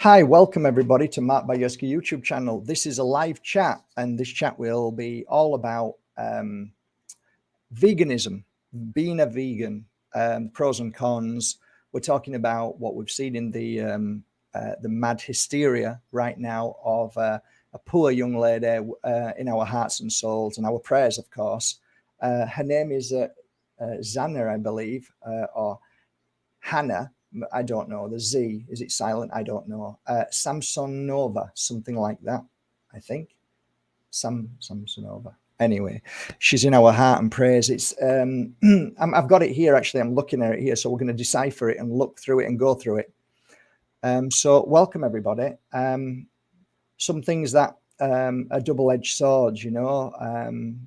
Hi, welcome everybody to Mark Bajerski YouTube channel. This is a live chat, and this chat will be all about veganism, being a vegan, pros and cons. We're talking about what we've seen in the mad hysteria right now of a poor young lady in our hearts and souls and our prayers, of course. Her name is Zana, I believe, or Hannah. I don't know. The Z, is it silent? I don't know. Samsonova, something like that, I think. Samsonova. Anyway, she's in our heart and prayers. It's I've got it here, actually. I'm looking at it here, so we're going to decipher it and look through it and go through it. So welcome everybody. Some things that are double-edged swords, you know.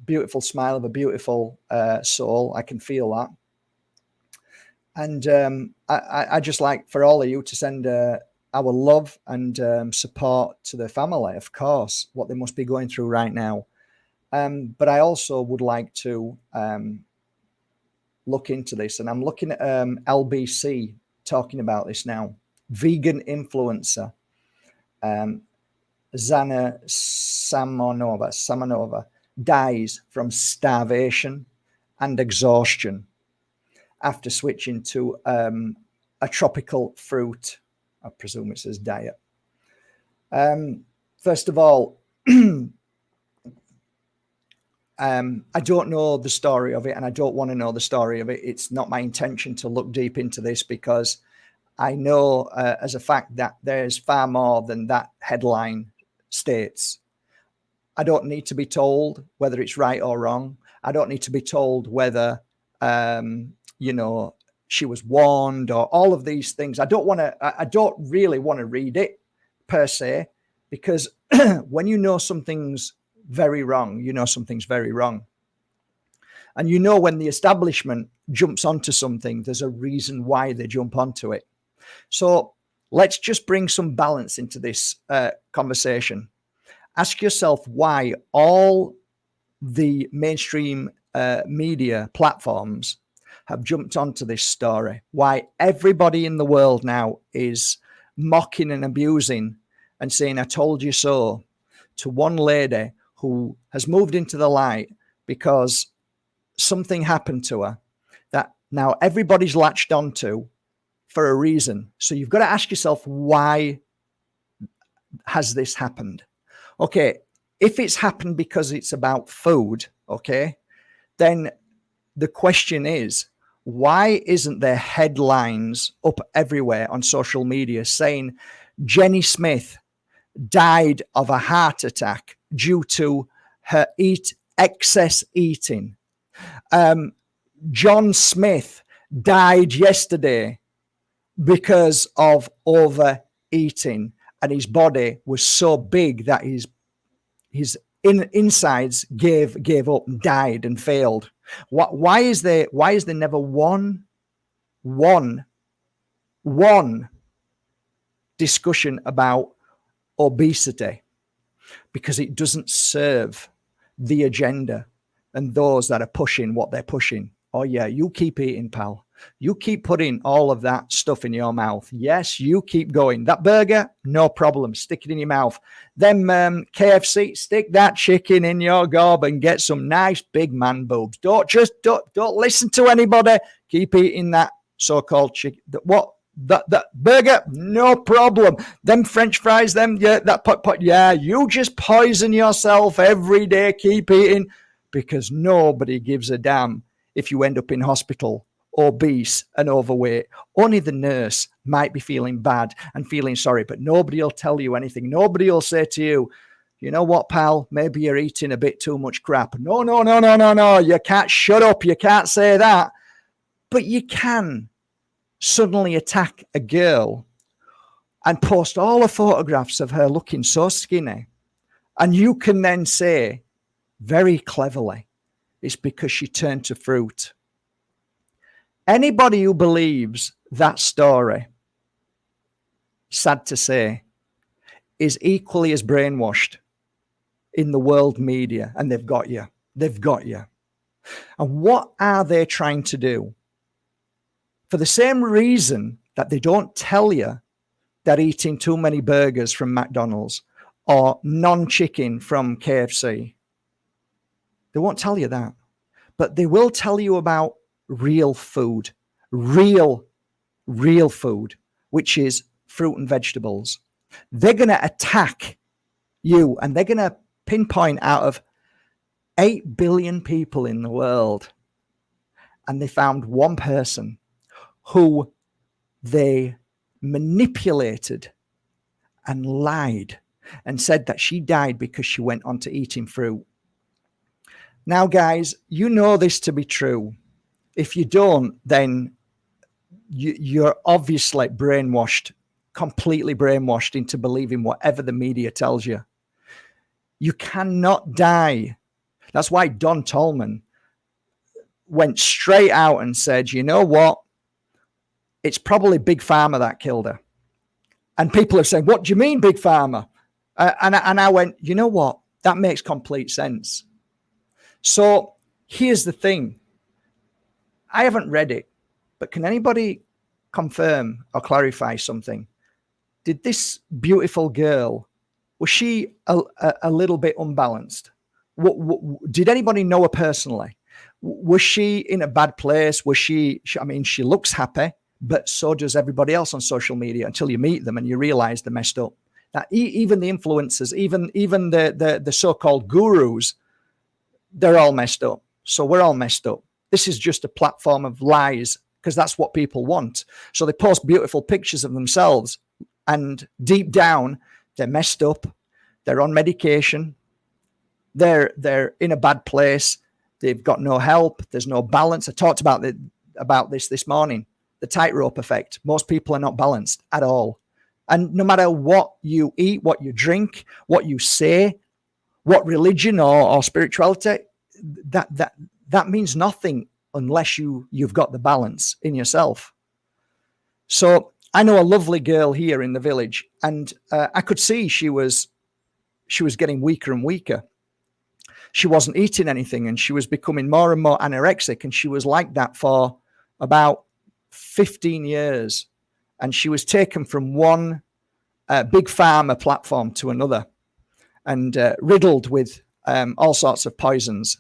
Beautiful smile of a beautiful soul. I can feel that. And I just like for all of you to send our love and support to the family, of course, what they must be going through right now. But I also would like to look into this, and I'm looking at LBC talking about this now. Vegan influencer, Zana Samonova dies from starvation and exhaustion after switching to a tropical fruit. I presume it says diet. First of all, I don't know the story of it, and I don't want to know the story of it. It's not my intention to look deep into this, because I know as a fact that there's far more than that headline states. I don't need to be told whether it's right or wrong. I don't need to be told whether you know, she was warned or all of these things. I don't really want to read it per se, because when you know something's very wrong, you know something's very wrong. And you know when the establishment jumps onto something, there's a reason why they jump onto it. So let's just bring some balance into this conversation. Ask yourself why all the mainstream media platforms have jumped onto this story, why everybody in the world now is mocking and abusing and saying, I told you so, to one lady who has moved into the light because something happened to her that now everybody's latched onto for a reason. So you've got to ask yourself, why has this happened? Okay, if it's happened because it's about food, okay, then the question is, why isn't there headlines up everywhere on social media saying Jenny Smith died of a heart attack due to her excess eating? John Smith died yesterday because of overeating, and his body was so big that his insides gave up and died and failed. Why is there never one discussion about obesity? Because it doesn't serve the agenda and those that are pushing what they're pushing. Oh yeah, you keep eating, pal. You keep putting all of that stuff in your mouth. Yes, you keep going. That burger, no problem. Stick it in your mouth. Then KFC, stick that chicken in your gob and get some nice big man boobs. Don't listen to anybody. Keep eating that so-called chicken. That burger, no problem. Them French fries, that pot. Yeah, you just poison yourself every day. Keep eating, because nobody gives a damn if you end up in hospital obese and overweight. Only the nurse might be feeling bad and feeling sorry, but nobody will tell you anything. Nobody will say to you, you know what, pal, maybe you're eating a bit too much crap. No. You can't. Shut up. You can't say that. But you can suddenly attack a girl and post all the photographs of her looking so skinny. And you can then say very cleverly, it's because she turned to fruit. Anybody who believes that story, sad to say, is equally as brainwashed in the world media, and they've got you. They've got you. And what are they trying to do? For the same reason that they don't tell you that eating too many burgers from McDonald's or non-chicken from KFC. They won't tell you that, but they will tell you about real food, real food, which is fruit and vegetables. They're going to attack you, and they're going to pinpoint out of 8 billion people in the world, and they found one person who they manipulated and lied and said that she died because she went on to eating fruit. Now, guys, you know this to be true. If you don't, then you're obviously brainwashed, completely brainwashed into believing whatever the media tells you. You cannot die. That's why Don Tolman went straight out and said, you know what? It's probably Big Pharma that killed her. And people are saying, what do you mean, Big Pharma? And I went, you know what? That makes complete sense. So here's the thing. I haven't read it, but can anybody confirm or clarify something? Did this beautiful girl, was she a little bit unbalanced? Did anybody know her personally? Was she in a bad place? Was she, I mean, she looks happy, but so does everybody else on social media until you meet them and you realize they're messed up. Now, even the influencers, even the so-called gurus, they're all messed up. So we're all messed up. This is just a platform of lies because that's what people want. So they post beautiful pictures of themselves and deep down, they're messed up. They're on medication. They're in a bad place. They've got no help. There's no balance. I talked about this morning, the tightrope effect. Most people are not balanced at all. And no matter what you eat, what you drink, what you say, what religion or spirituality, that means nothing unless you've got the balance in yourself. So I know a lovely girl here in the village, and I could see she was getting weaker and weaker. She wasn't eating anything, and she was becoming more and more anorexic, and she was like that for about 15 years. And she was taken from one big pharma platform to another and riddled with all sorts of poisons.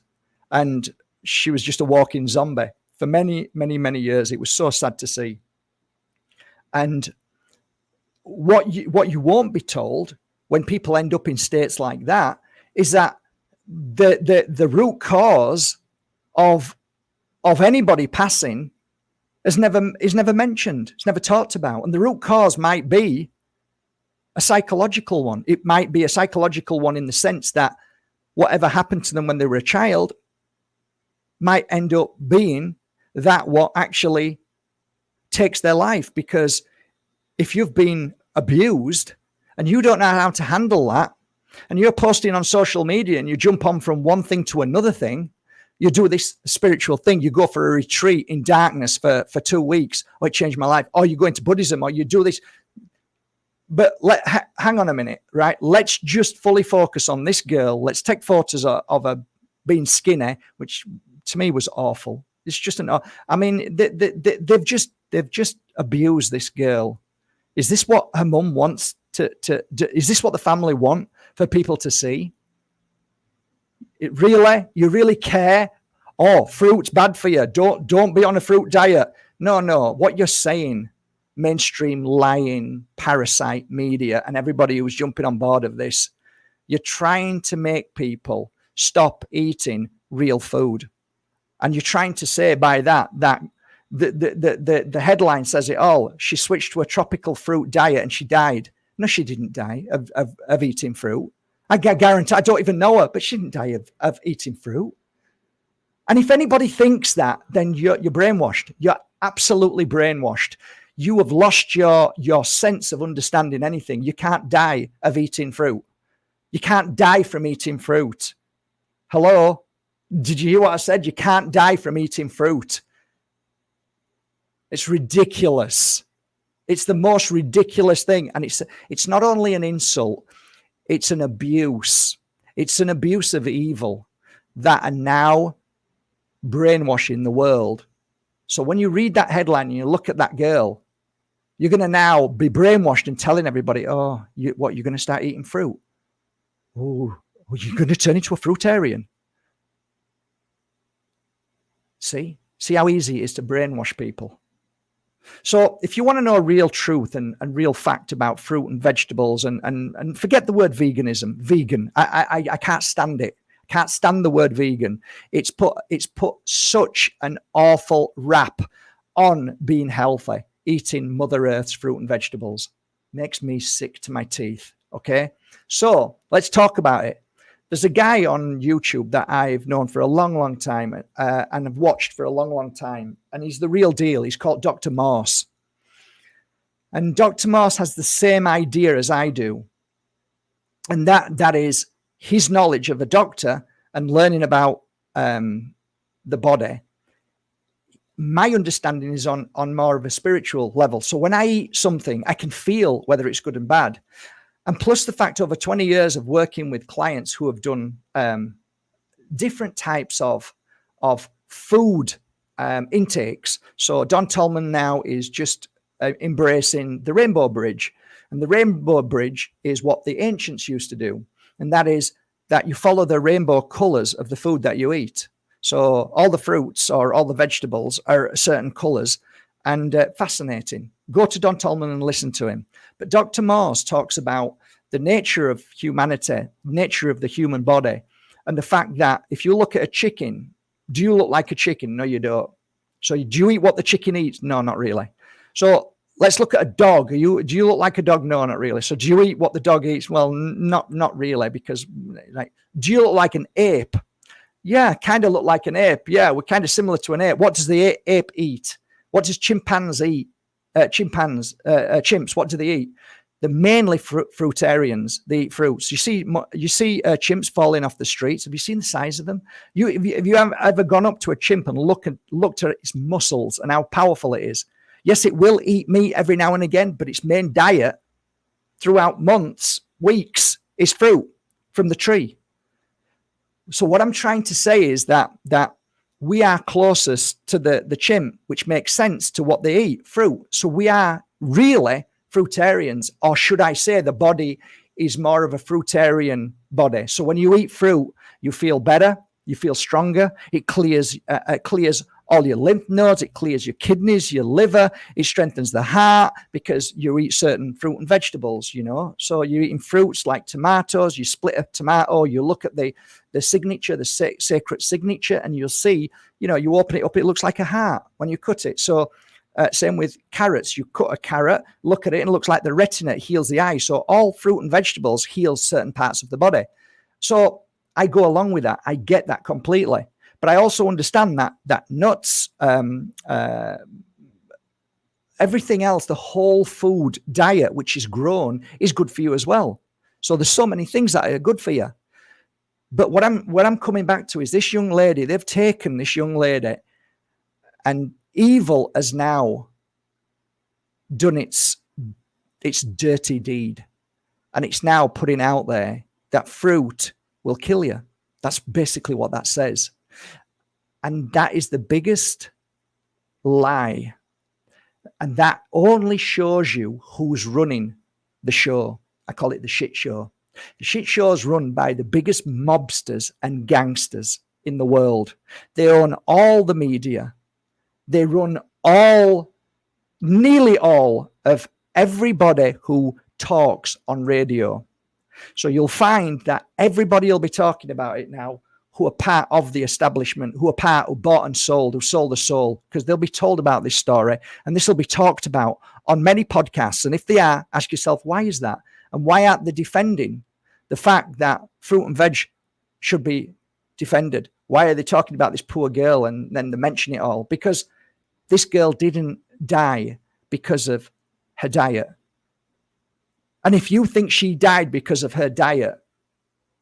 And she was just a walking zombie for many, many, many years. It was so sad to see. And what you won't be told when people end up in states like that is that the root cause of anybody passing is never mentioned. It's never talked about. And the root cause might be a psychological one. It might be a psychological one in the sense that whatever happened to them when they were a child might end up being that what actually takes their life. Because if you've been abused and you don't know how to handle that, and you're posting on social media and you jump on from one thing to another thing, you do this spiritual thing, you go for a retreat in darkness for 2 weeks, or it changed my life, or you go into Buddhism, or you do this. But hang on a minute, right? Let's just fully focus on this girl. Let's take photos of her being skinny, which to me was awful. It's just I mean, they've just abused this girl. Is this what her mum wants to is this what the family want for people to see? You really care? Oh, fruit's bad for you. Don't be on a fruit diet. No. What you're saying, mainstream lying parasite media and everybody who's jumping on board of this, you're trying to make people stop eating real food. And you're trying to say by that the headline says it all. She switched to a tropical fruit diet and she died. No, she didn't die of eating fruit. I guarantee, I don't even know her, but she didn't die of eating fruit. And if anybody thinks that, then you're brainwashed. You're absolutely brainwashed. You have lost your sense of understanding anything. You can't die of eating fruit. You can't die from eating fruit. Hello? Did you hear what I said? You can't die from eating fruit. It's ridiculous. It's the most ridiculous thing. And it's not only an insult, it's an abuse. It's an abuse of evil that are now brainwashing the world. So when you read that headline and you look at that girl, You're going to now be brainwashed and telling everybody, oh, you're going to start eating fruit. Oh, you're going to turn into a fruitarian. See how easy it is to brainwash people. So if you want to know real truth and real fact about fruit and vegetables, and forget the word veganism, vegan, I can't stand it. Can't stand the word vegan. It's put such an awful rap on being healthy, eating Mother Earth's fruit and vegetables. Makes me sick to my teeth. Okay, so let's talk about it. There's a guy on YouTube that I've known for a long, long time and have watched for a long, long time. And he's the real deal. He's called Dr. Morse. And Dr. Morse has the same idea as I do. And that is his knowledge of a doctor and learning about the body. My understanding is on more of a spiritual level. So when I eat something, I can feel whether it's good and bad. And plus the fact over 20 years of working with clients who have done different types of food intakes. So Don Tolman now is just embracing the Rainbow Bridge. And the Rainbow Bridge is what the ancients used to do. And that is that you follow the rainbow colors of the food that you eat. So all the fruits or all the vegetables are certain colors, and fascinating. Go to Don Tolman and listen to him. But Dr. Morse talks about the nature of humanity, nature of the human body, and the fact that if you look at a chicken, do you look like a chicken? No, you don't. So do you eat what the chicken eats? No, not really. So let's look at a dog. Do you look like a dog? No, not really. So do you eat what the dog eats? Well, not really, because like, do you look like an ape? Yeah, kind of look like an ape. Yeah, we're kind of similar to an ape. What does the ape eat? What does chimpanzees eat? Chimps, what do they eat? They're mainly fruitarians. They eat fruits. You see chimps falling off the streets. Have you seen the size of them? Have you ever gone up to a chimp and looked at its muscles and how powerful it is? Yes, it will eat meat every now and again, but its main diet throughout months, weeks, is fruit from the tree. So what I'm trying to say is that we are closest to the chimp, which makes sense to what they eat, fruit. So we are really fruitarians, or should I say the body is more of a fruitarian body. So when you eat fruit, you feel better, you feel stronger, it clears all your lymph nodes, it clears your kidneys, your liver, it strengthens the heart because you eat certain fruit and vegetables, you know. So you're eating fruits like tomatoes, you split a tomato, you look at the signature, the sacred signature, and you'll see, you know, you open it up, it looks like a heart when you cut it. So same with carrots. You cut a carrot, look at it, and it looks like the retina, it heals the eye. So all fruit and vegetables heal certain parts of the body. So I go along with that. I get that completely. But I also understand that nuts, everything else, the whole food diet, which is grown, is good for you as well. So there's so many things that are good for you. But what I'm coming back to is this young lady. They've taken this young lady, and evil has now done its dirty deed, and it's now putting out there that fruit will kill you. That's basically what that says. And that is the biggest lie. And that only shows you who's running the show. I call it the shit show. The shit show is run by the biggest mobsters and gangsters in the world. They own all the media. They run nearly all of everybody who talks on radio. So you'll find that everybody will be talking about it now who are part of the establishment, who bought and sold, who sold the soul, because they'll be told about this story, and this will be talked about on many podcasts. And if they are, ask yourself, why is that? And why aren't they defending the fact that fruit and veg should be defended? Why are they talking about this poor girl and then they mention it all? Because this girl didn't die because of her diet. And if you think she died because of her diet,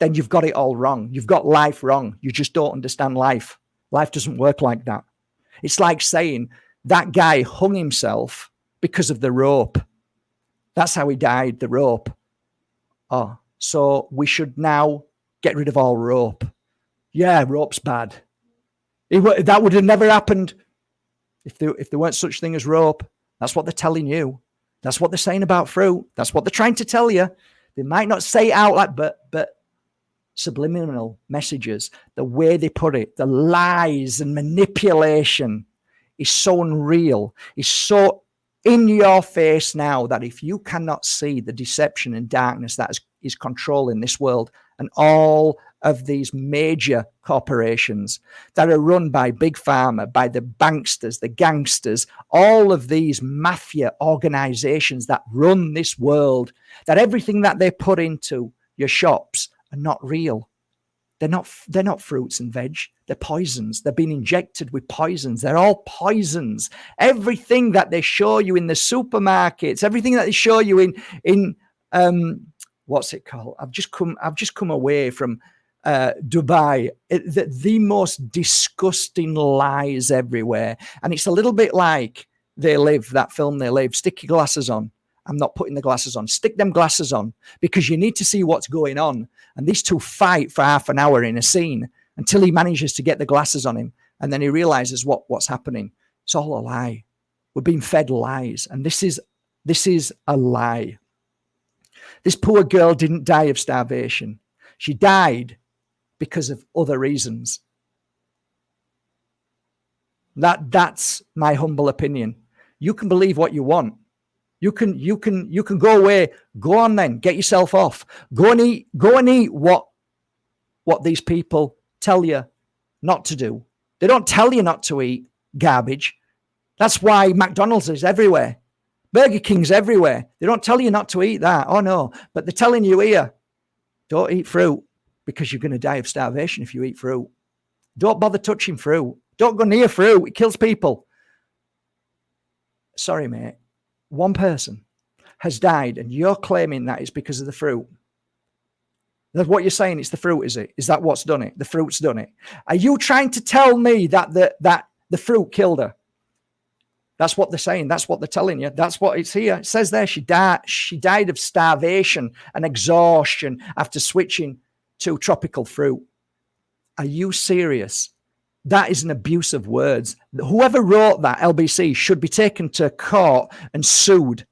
then you've got it all wrong. You've got life wrong. You just don't understand life. Life doesn't work like that. It's like saying that guy hung himself because of the rope. That's how he died, the rope. Oh, so we should now get rid of all rope. Yeah, rope's bad. That would have never happened if there weren't such thing as rope. That's what they're telling you. That's what they're saying about fruit. That's what they're trying to tell you. They might not say it out like, but subliminal messages, the way they put it, the lies and manipulation is so unreal, is so in your face now, that if you cannot see the deception and darkness that is controlling this world, and all of these major corporations that are run by big pharma, by the banksters, the gangsters, all of these mafia organizations that run this world, that everything that they put into your shops are not real. They're not fruits and veg. They're poisons. They've been injected with poisons. They're all poisons. Everything that they show you in the supermarkets, everything that they show you in what's it called? I've just come away from Dubai. The most disgusting lies everywhere, and it's a little bit like They Live, that film They Live. Stick your glasses on. I'm not putting the glasses on. Stick them glasses on, because you need to see what's going on. And these two fight for half an hour in a scene until he manages to get the glasses on him. And then he realizes what's happening. It's all a lie. We're being fed lies. And this is a lie. This poor girl didn't die of starvation. She died because of other reasons. That's my humble opinion. You can believe what you want. You can go away. Go on then. Get yourself off. Go and eat what these people tell you not to do. They don't tell you not to eat garbage. That's why McDonald's is everywhere. Burger King's everywhere. They don't tell you not to eat that. Oh no. But they're telling you here, don't eat fruit, because you're going to die of starvation if you eat fruit. Don't bother touching fruit. Don't go near fruit. It kills people. Sorry, mate. One person has died, and you're claiming that it's because of the fruit. That's what you're saying. It's the fruit, is it? Is that what's done it? The fruit's done it. Are you trying to tell me that the fruit killed her? That's what they're saying. That's what they're telling you. That's what it's here. It says there she died of starvation and exhaustion after switching to tropical fruit. Are you serious? That is an abuse of words. Whoever wrote that, LBC, should be taken to court and sued,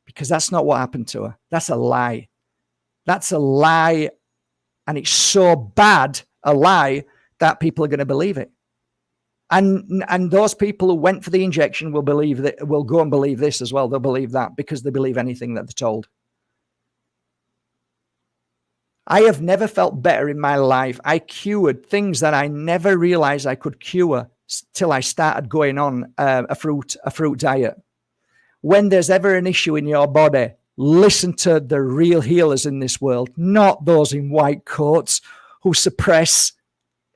because that's not what happened to her. That's a lie. That's a lie. And it's so bad a lie that people are going to believe it. And those people who went for the injection will go and believe this as well. They'll believe that because they believe anything that they're told. I have never felt better in my life. I cured things that I never realized I could cure till I started going on a fruit diet. When there's ever an issue in your body, listen to the real healers in this world, not those in white coats who suppress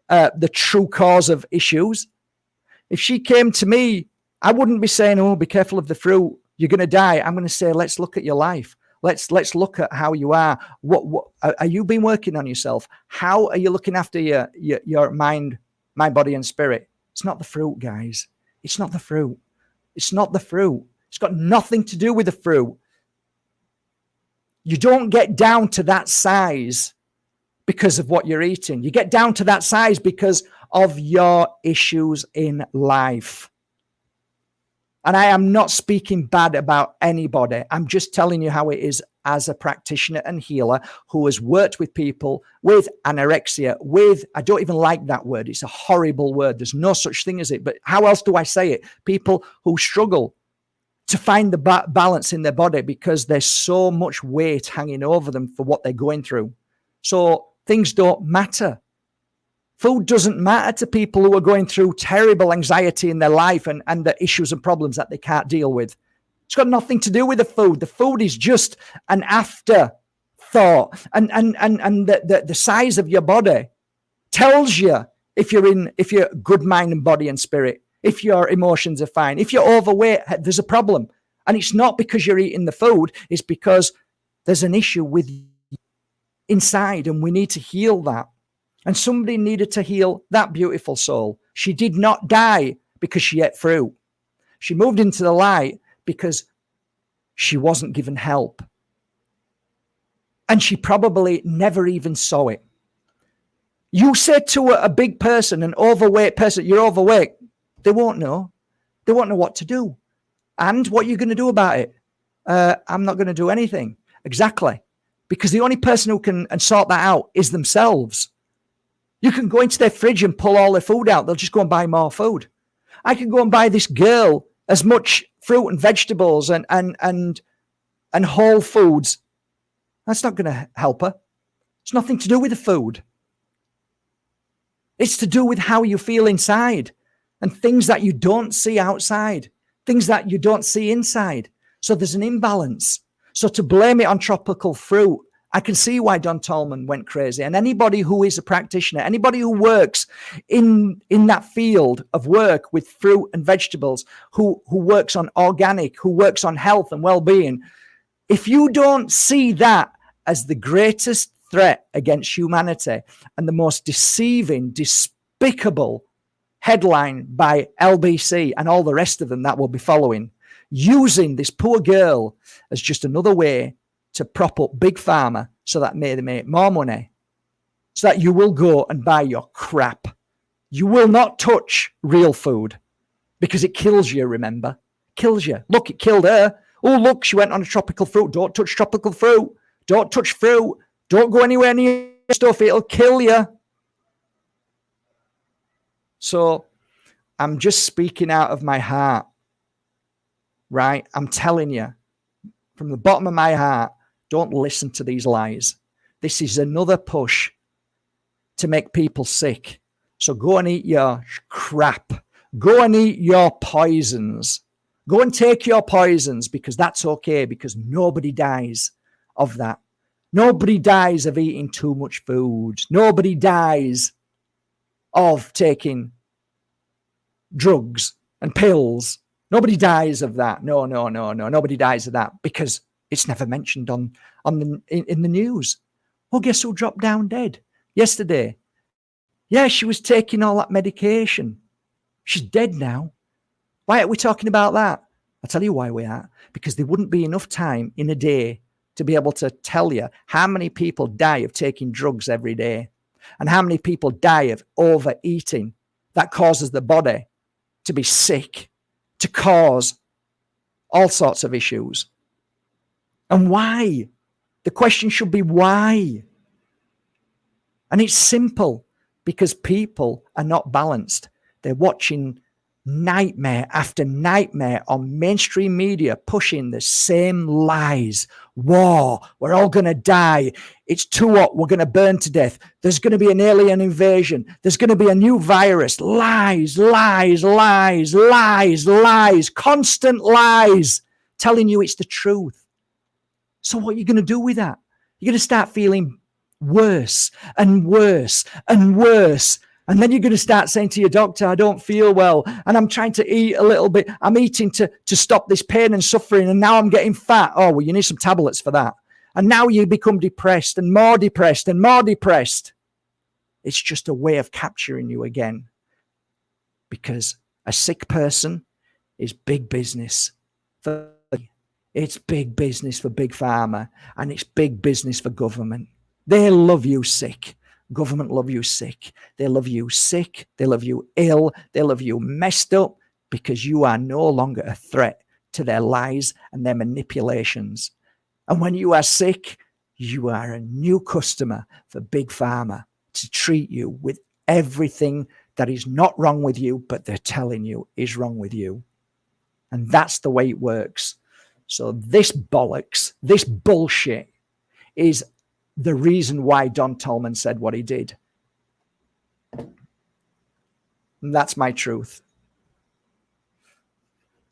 the true cause of issues. If she came to me, I wouldn't be saying, oh, be careful of the fruit, you're going to die. I'm going to say, let's look at your life. Let's look at how you are. What are you been working on yourself? How are you looking after your mind, body, and spirit? It's not the fruit, guys. It's not the fruit. It's not the fruit. It's got nothing to do with the fruit. You don't get down to that size because of what you're eating. You get down to that size because of your issues in life. And I am not speaking bad about anybody. I'm just telling you how it is as a practitioner and healer who has worked with people with anorexia, I don't even like that word. It's a horrible word. There's no such thing as it. But how else do I say it? People who struggle to find the balance in their body because there's so much weight hanging over them for what they're going through. So things don't matter. Food doesn't matter to people who are going through terrible anxiety in their life and the issues and problems that they can't deal with. It's got nothing to do with the food. The food is just an afterthought. And the size of your body tells you if you're good mind and body and spirit, if your emotions are fine. If you're overweight, there's a problem. And it's not because you're eating the food, it's because there's an issue with inside, and we need to heal that. And somebody needed to heal that beautiful soul. She did not die because she ate fruit. She moved into the light because she wasn't given help. And she probably never even saw it. You said to a big person, an overweight person, you're overweight. They won't know. They won't know what to do. And what are you going to do about it? I'm not going to do anything. Exactly. Because the only person who can and sort that out is themselves. You can go into their fridge and pull all their food out. They'll just go and buy more food. I can go and buy this girl as much fruit and vegetables and whole foods. That's not going to help her. It's nothing to do with the food. It's to do with how you feel inside and things that you don't see outside, things that you don't see inside. So there's an imbalance. So to blame it on tropical fruit, I can see why Don Tolman went crazy. And anybody who is a practitioner, anybody who works in that field of work with fruit and vegetables, who works on organic, who works on health and well-being, if you don't see that as the greatest threat against humanity and the most deceiving, despicable headline by LBC and all the rest of them that will be following, using this poor girl as just another way to prop up Big Pharma so that they make more money, so that you will go and buy your crap. You will not touch real food because it kills you, remember? Kills you. Look, it killed her. Oh, look, she went on a tropical fruit. Don't touch tropical fruit. Don't touch fruit. Don't go anywhere near stuff. It'll kill you. So I'm just speaking out of my heart, right? I'm telling you from the bottom of my heart, don't listen to these lies. This is another push to make people sick. So go and eat your crap. Go and eat your poisons. Go and take your poisons because that's okay, because nobody dies of that. Nobody dies of eating too much food. Nobody dies of taking drugs and pills. Nobody dies of that. No. Nobody dies of that because it's never mentioned in the news. Well, guess who dropped down dead yesterday? Yeah, she was taking all that medication. She's dead now. Why are we talking about that? I'll tell you why we are. Because there wouldn't be enough time in a day to be able to tell you how many people die of taking drugs every day and how many people die of overeating that causes the body to be sick, to cause all sorts of issues. And why? The question should be why? And it's simple, because people are not balanced. They're watching nightmare after nightmare on mainstream media, pushing the same lies. War, we're all going to die. It's too hot, we're going to burn to death. There's going to be an alien invasion. There's going to be a new virus. Lies, constant lies, telling you it's the truth. So what are you going to do with that? You're going to start feeling worse and worse and worse. And then you're going to start saying to your doctor, I don't feel well, and I'm trying to eat a little bit. I'm eating to stop this pain and suffering, and now I'm getting fat. Oh, well, you need some tablets for that. And now you become depressed and more depressed and more depressed. It's just a way of capturing you again. Because a sick person is big business. It's big business for Big Pharma, and it's big business for government. They love you sick. Government love you sick. They love you sick. They love you ill. They love you messed up, because you are no longer a threat to their lies and their manipulations. And when you are sick, you are a new customer for Big Pharma to treat you with everything that is not wrong with you, but they're telling you is wrong with you. And that's the way it works. So this bollocks, this bullshit is the reason why Don Tolman said what he did. And that's my truth.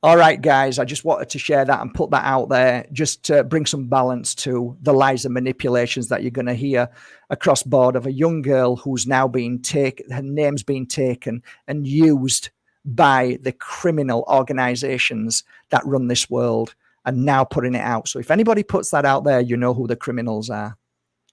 All right, guys, I just wanted to share that and put that out there just to bring some balance to the lies and manipulations that you're going to hear across board of a young girl who's now being taken, her name's being taken and used by the criminal organizations that run this world, and now putting it out. So if anybody puts that out there, you know who the criminals are.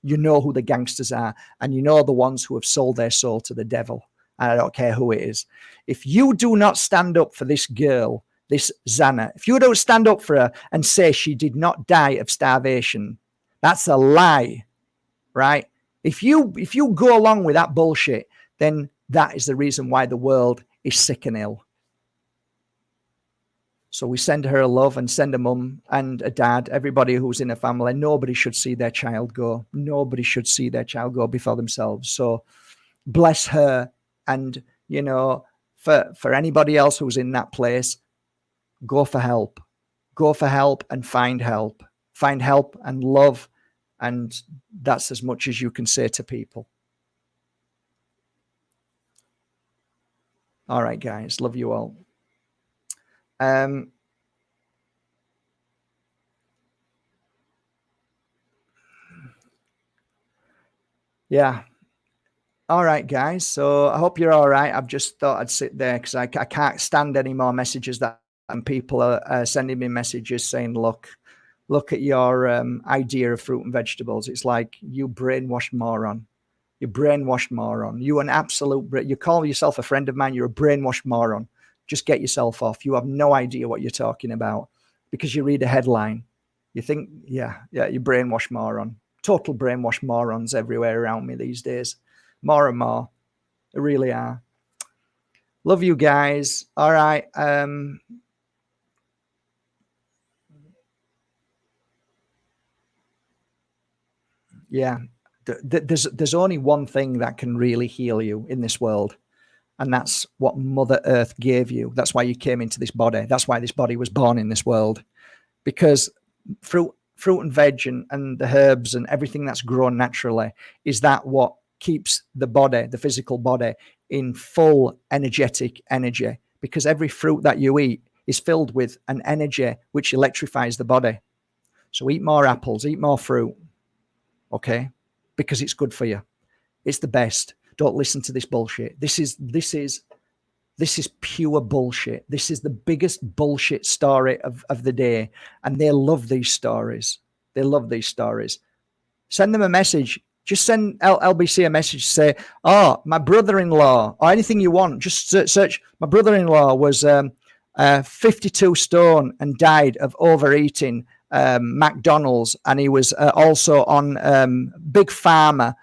You know who the gangsters are, and you know the ones who have sold their soul to the devil. And I don't care who it is. If you do not stand up for this girl, this Zana, if you don't stand up for her and say she did not die of starvation, that's a lie, right? If you go along with that bullshit, then that is the reason why the world is sick and ill. So we send her a love and send a mum and a dad, everybody who's in a family. Nobody should see their child go. Nobody should see their child go before themselves. So bless her. And, you know, for anybody else who's in that place, go for help. Go for help and find help. Find help and love. And that's as much as you can say to people. All right, guys. Love you all. Yeah. All right, guys. So I hope you're all right. I've just thought I'd sit there because I can't stand any more messages that and people are sending me messages saying, look at your idea of fruit and vegetables. It's like, you brainwashed moron. You brainwashed moron. You an absolute, you call yourself a friend of mine. You're a brainwashed moron. Just get yourself off. You have no idea what you're talking about because you read a headline. You think, yeah, you brainwashed moron. Total brainwashed morons everywhere around me these days. More and more. They really are. Love you guys. All right. Yeah. There's only one thing that can really heal you in this world. And that's what Mother Earth gave you. That's why you came into this body. That's why this body was born in this world. Because fruit and veg and the herbs and everything that's grown naturally, is that what keeps the body, the physical body, in full energetic energy. Because every fruit that you eat is filled with an energy which electrifies the body. So eat more apples, eat more fruit. Okay? Because it's good for you. It's the best. Don't listen to this bullshit. This is pure bullshit. This is the biggest bullshit story of the day. And they love these stories. They love these stories. Send them a message. Just send LBC a message. Say, oh, my brother-in-law, or anything you want. Just search, my brother-in-law was 52 stone and died of overeating McDonald's. And he was also on Big Pharma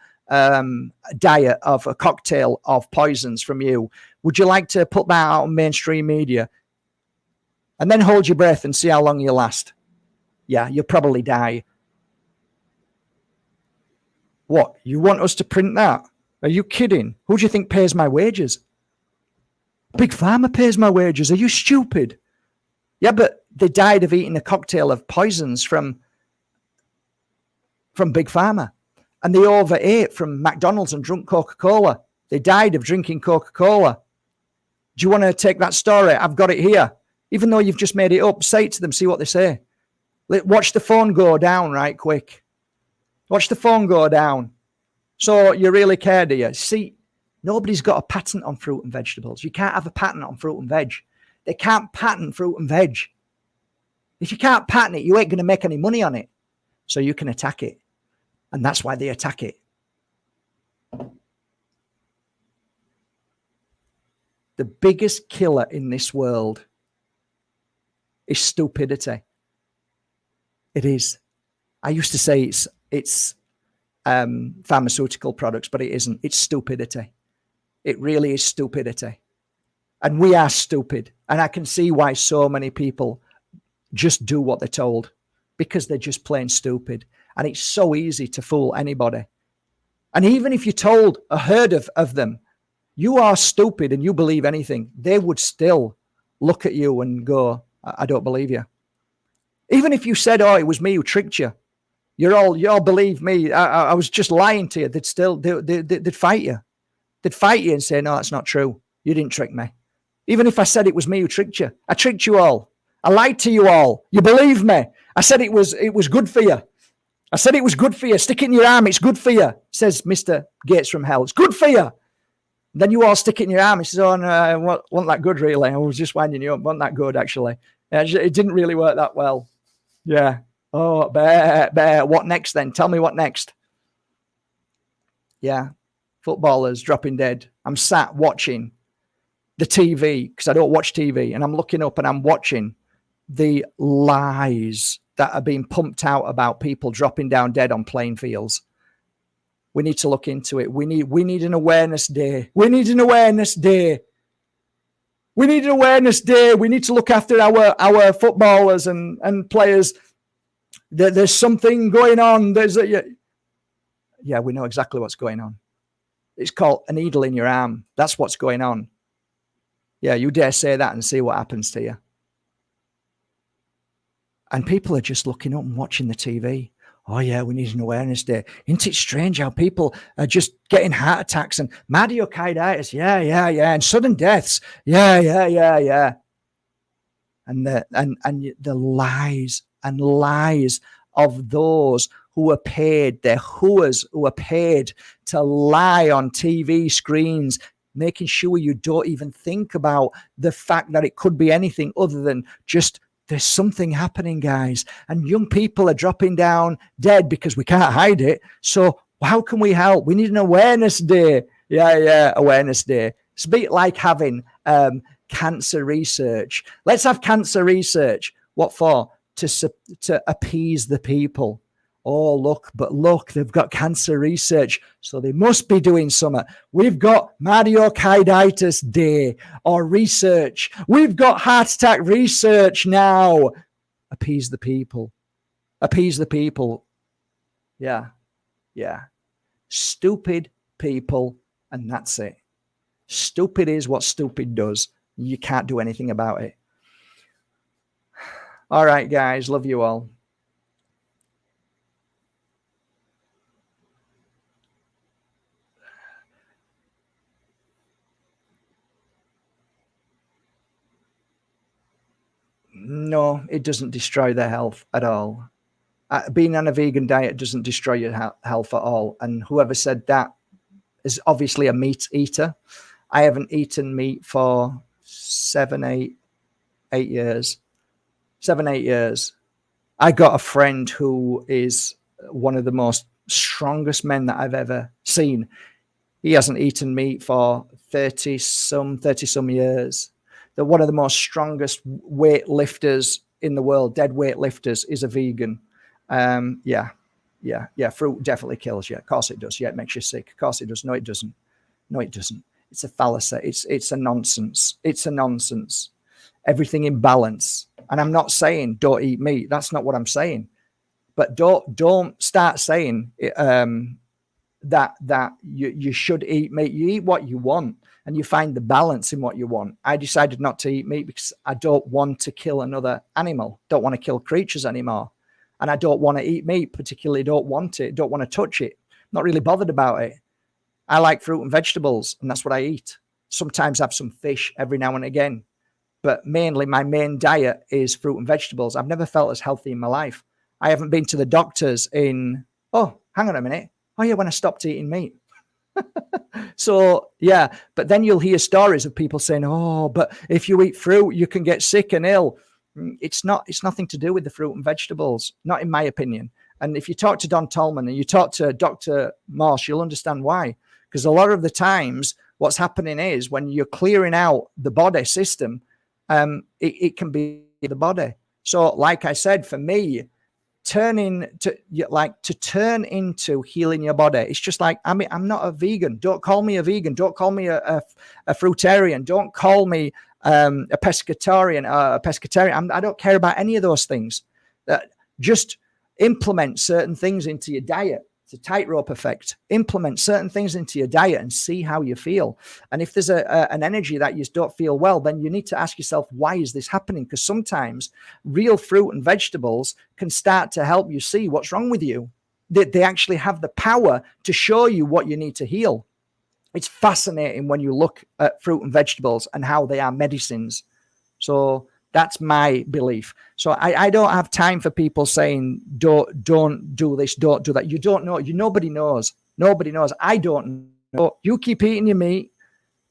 diet of a cocktail of poisons from you. Would you like to put that out on mainstream media? And then hold your breath and see how long you last. Yeah, you'll probably die. What? You want us to print that? Are you kidding? Who do you think pays my wages? Big Pharma pays my wages. Are you stupid? Yeah, but they died of eating a cocktail of poisons from Big Pharma. And they overate from McDonald's and drunk Coca-Cola. They died of drinking Coca-Cola. Do you want to take that story? I've got it here. Even though you've just made it up, say it to them, see what they say. Watch the phone go down right quick. Watch the phone go down. So you really care, do you? See, nobody's got a patent on fruit and vegetables. You can't have a patent on fruit and veg. They can't patent fruit and veg. If you can't patent it, you ain't going to make any money on it. So you can attack it. And that's why they attack it. The biggest killer in this world is stupidity. It is. I used to say it's pharmaceutical products, but it isn't. It's stupidity. It really is stupidity. And we are stupid. And I can see why so many people just do what they're told, because they're just plain stupid. And it's so easy to fool anybody. And even if you told a herd of them, you are stupid and you believe anything, they would still look at you and go, I don't believe you. Even if you said, oh, it was me who tricked you, you all believe me, I was just lying to you, they'd fight you. They'd fight you and say, no, that's not true. You didn't trick me. Even if I said it was me who tricked you, I tricked you all. I lied to you all. You believe me. I said it was good for you. I said it was good for you. Stick it in your arm. It's good for you, says Mr. Gates from hell. It's good for you. Then you all stick it in your arm. He says, oh, no, it wasn't that good, really. I was just winding you up. It wasn't that good, actually. It didn't really work that well. Yeah. Oh, bear. What next then? Tell me what next. Yeah. Footballers dropping dead. I'm sat watching the TV because I don't watch TV. And I'm looking up and I'm watching the lies that are being pumped out about people dropping down dead on playing fields. We need to look into it. We need an awareness day. We need an awareness day. We need an awareness day. We need to look after our footballers and players. There's something going on. Yeah, we know exactly what's going on. It's called a needle in your arm. That's what's going on. Yeah, you dare say that and see what happens to you. And people are just looking up and watching the TV. Oh, yeah, we need an awareness day. Isn't it strange how people are just getting heart attacks and myocarditis? Yeah. And sudden deaths. Yeah. And the lies and lies of those who are paid, they're hooers who are paid to lie on TV screens, making sure you don't even think about the fact that it could be anything other than just there's something happening, guys. And young people are dropping down dead because we can't hide it. So how can we help? We need an awareness day. Yeah, awareness day. It's a bit like having cancer research. Let's have cancer research. What for? To appease the people. Oh, look, they've got cancer research, so they must be doing something. We've got myocarditis day or research. We've got heart attack research now. Appease the people. Appease the people. Yeah. Stupid people, and that's it. Stupid is what stupid does. You can't do anything about it. All right, guys. Love you all. No, it doesn't destroy their health at all. Being on a vegan diet doesn't destroy your health at all. And whoever said that is obviously a meat eater. I haven't eaten meat for 8 years. 8 years. I got a friend who is one of the most strongest men that I've ever seen. He hasn't eaten meat for 30 some years. They're one of the most strongest weightlifters in the world. Dead weightlifters is a vegan. Yeah. Fruit definitely kills you. Of course it does. Yeah, it makes you sick. Of course it does. No, it doesn't. It's a fallacy. It's a nonsense. It's a nonsense. Everything in balance. And I'm not saying don't eat meat. That's not what I'm saying. But don't start saying that you should eat meat. You eat what you want, and you find the balance in what you want. I decided not to eat meat because I don't want to kill another animal. Don't want to kill creatures anymore. And I don't want to eat meat, particularly don't want it, don't want to touch it. Not really bothered about it. I like fruit and vegetables, and that's what I eat. Sometimes I have some fish every now and again. But mainly my main diet is fruit and vegetables. I've never felt as healthy in my life. I haven't been to the doctors in, hang on a minute. When I stopped eating meat. So, yeah. But then you'll hear stories of people saying, but if you eat fruit, you can get sick and ill. It's nothing to do with the fruit and vegetables, not in my opinion. And if you talk to Don Tolman and you talk to Dr. Marsh, you'll understand why. Because a lot of the times what's happening is when you're clearing out the body system, it can be the body. So like I said, for me, turn into healing your body. It's just like, I'm not a vegan. Don't call me a vegan. Don't call me a fruitarian. Don't call me a pescatarian. I don't care about any of those things. Just implement certain things into your diet. It's a tightrope effect. Implement certain things into your diet and see how you feel. And if there's an energy that you don't feel well, then you need to ask yourself, why is this happening? Because sometimes real fruit and vegetables can start to help you see what's wrong with you. They actually have the power to show you what you need to heal. It's fascinating when you look at fruit and vegetables and how they are medicines. So that's my belief. So I don't have time for people saying, don't do this, don't do that. You don't know. Nobody knows. Nobody knows. I don't know. You keep eating your meat,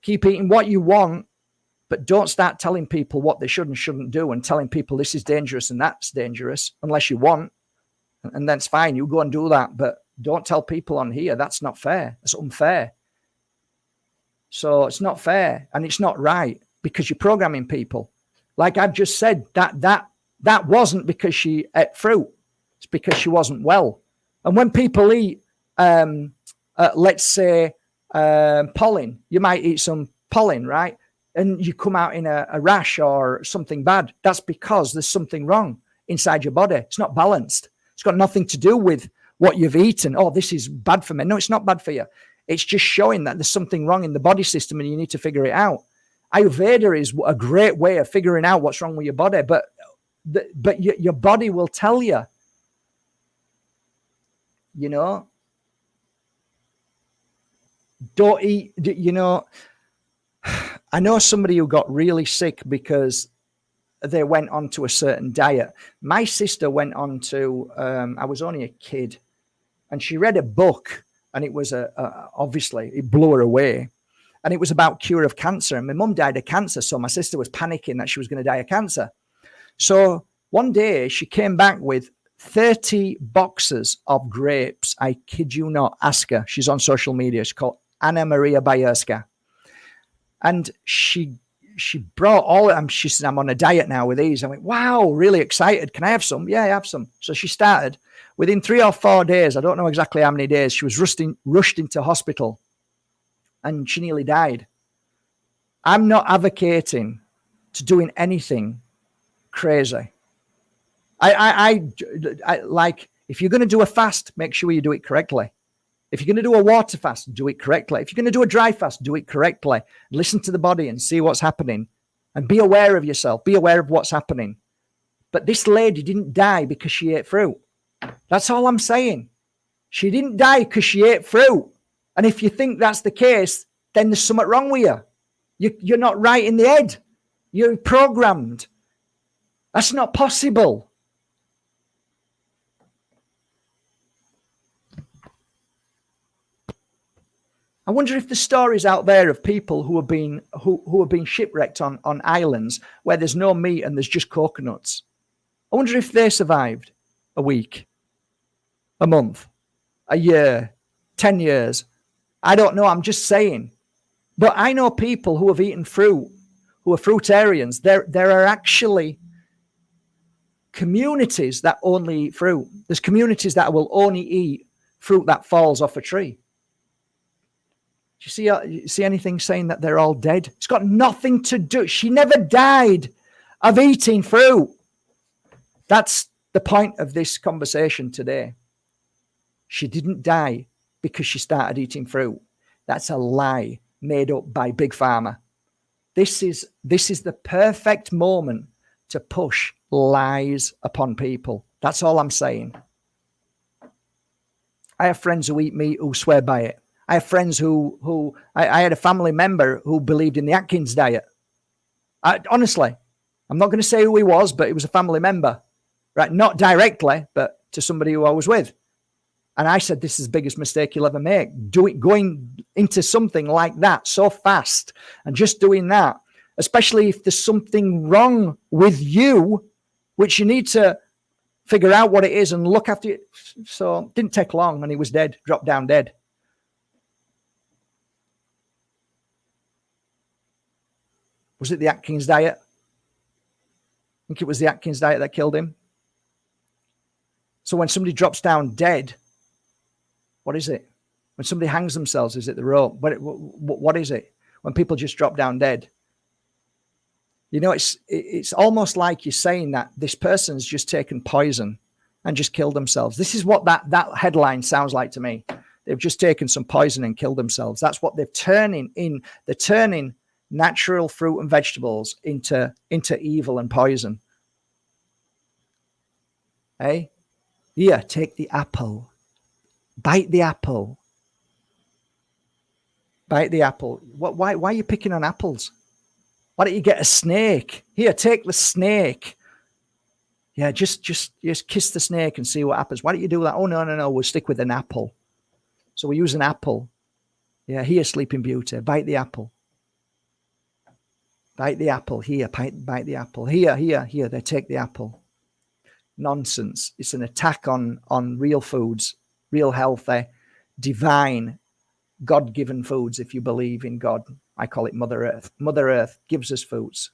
keep eating what you want, but don't start telling people what they should and shouldn't do and telling people this is dangerous and that's dangerous unless you want. And that's fine. You go and do that. But don't tell people on here. That's not fair. It's unfair. So it's not fair and it's not right because you're programming people. Like I've just said, that wasn't because she ate fruit. It's because she wasn't well. And when people eat, let's say, pollen, you might eat some pollen, right? and you come out in a rash or something bad, that's because there's something wrong inside your body. It's not balanced. It's got nothing to do with what you've eaten. Oh, this is bad for me. No, it's not bad for you. It's just showing that there's something wrong in the body system and you need to figure it out. Ayurveda is a great way of figuring out what's wrong with your body, but your body will tell you, you know, don't eat, you know. I know somebody who got really sick because they went on to a certain diet. My sister went on to, I was only a kid, and she read a book, and it was obviously, it blew her away. And it was about cure of cancer. And my mum died of cancer, so my sister was panicking that she was going to die of cancer. So one day she came back with 30 boxes of grapes. I kid you not. Ask her. She's on social media. She's called Anna Maria Bajerski. And she brought all of them. She said, I'm on a diet now with these. I went, wow, really excited. Can I have some? Yeah, I have some. So she started. Within 3 or 4 days, I don't know exactly how many days, she was rushed into hospital and she nearly died. I'm not advocating to doing anything crazy. I like, if you're going to do a fast, make sure you do it correctly. If you're going to do a water fast, do it correctly. If you're going to do a dry fast, do it correctly. Listen to the body and see what's happening. And be aware of yourself. Be aware of what's happening. But this lady didn't die because she ate fruit. That's all I'm saying. She didn't die because she ate fruit. And if you think that's the case, then there's something wrong with you. You're not right in the head. You're programmed. That's not possible. I wonder if the stories out there of people who have been shipwrecked on islands where there's no meat and there's just coconuts. I wonder if they survived a week, a month, a year, 10 years. I don't know. I'm just saying. But I know people who have eaten fruit, who are fruitarians. There are actually communities that only eat fruit. There's communities that will only eat fruit that falls off a tree. Do you see anything saying that they're all dead? It's got nothing to do. She never died of eating fruit. That's the point of this conversation today. She didn't die because she started eating fruit. That's a lie made up by Big Pharma. This is the perfect moment to push lies upon people. That's all I'm saying. I have friends who eat meat who swear by it. I have friends who I had a family member who believed in the Atkins diet. Honestly, I'm not going to say who he was, but it was a family member, right? Not directly, but to somebody who I was with. And I said, this is the biggest mistake you'll ever make. Going into something like that so fast and just doing that, especially if there's something wrong with you, which you need to figure out what it is and look after it. So it didn't take long and he was dead, dropped down dead. Was it the Atkins diet? I think it was the Atkins diet that killed him. So when somebody drops down dead, what is it? When somebody hangs themselves, is it the rope? What is it? When people just drop down dead? You know, it's almost like you're saying that this person's just taken poison and just killed themselves. This is what that headline sounds like to me. They've just taken some poison and killed themselves. That's what they're turning in. They're turning natural fruit and vegetables into evil and poison. Hey, here, take the apple. Bite the apple. Bite the apple. Why are you picking on apples? Why don't you get a snake? Here, take the snake. Yeah, just kiss the snake and see what happens. Why don't you do that? Oh, no, we'll stick with an apple. So we use an apple. Yeah, here, Sleeping Beauty. Bite the apple. Bite the apple. Here, bite the apple. Here, they take the apple. Nonsense. It's an attack on real foods, real healthy, divine, God-given foods, if you believe in God. I call it Mother Earth. Mother Earth gives us foods.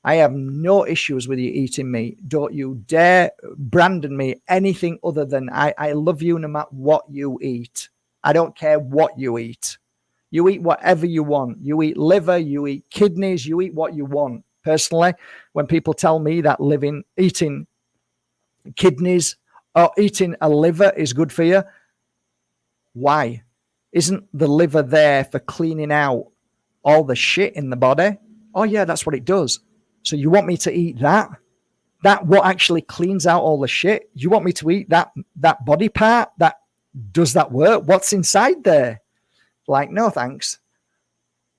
I have no issues with you eating meat. Don't you dare brandon me anything other than I love you no matter what you eat. I don't care what you eat. You eat whatever you want. You eat liver, you eat kidneys, you eat what you want. Personally, when people tell me that eating kidneys or eating a liver is good for you, why? Isn't the liver there for cleaning out all the shit in the body? Oh yeah, that's what it does. So you want me to eat that? That what actually cleans out all the shit? You want me to eat that body part? That does that work? What's inside there? Like, no thanks.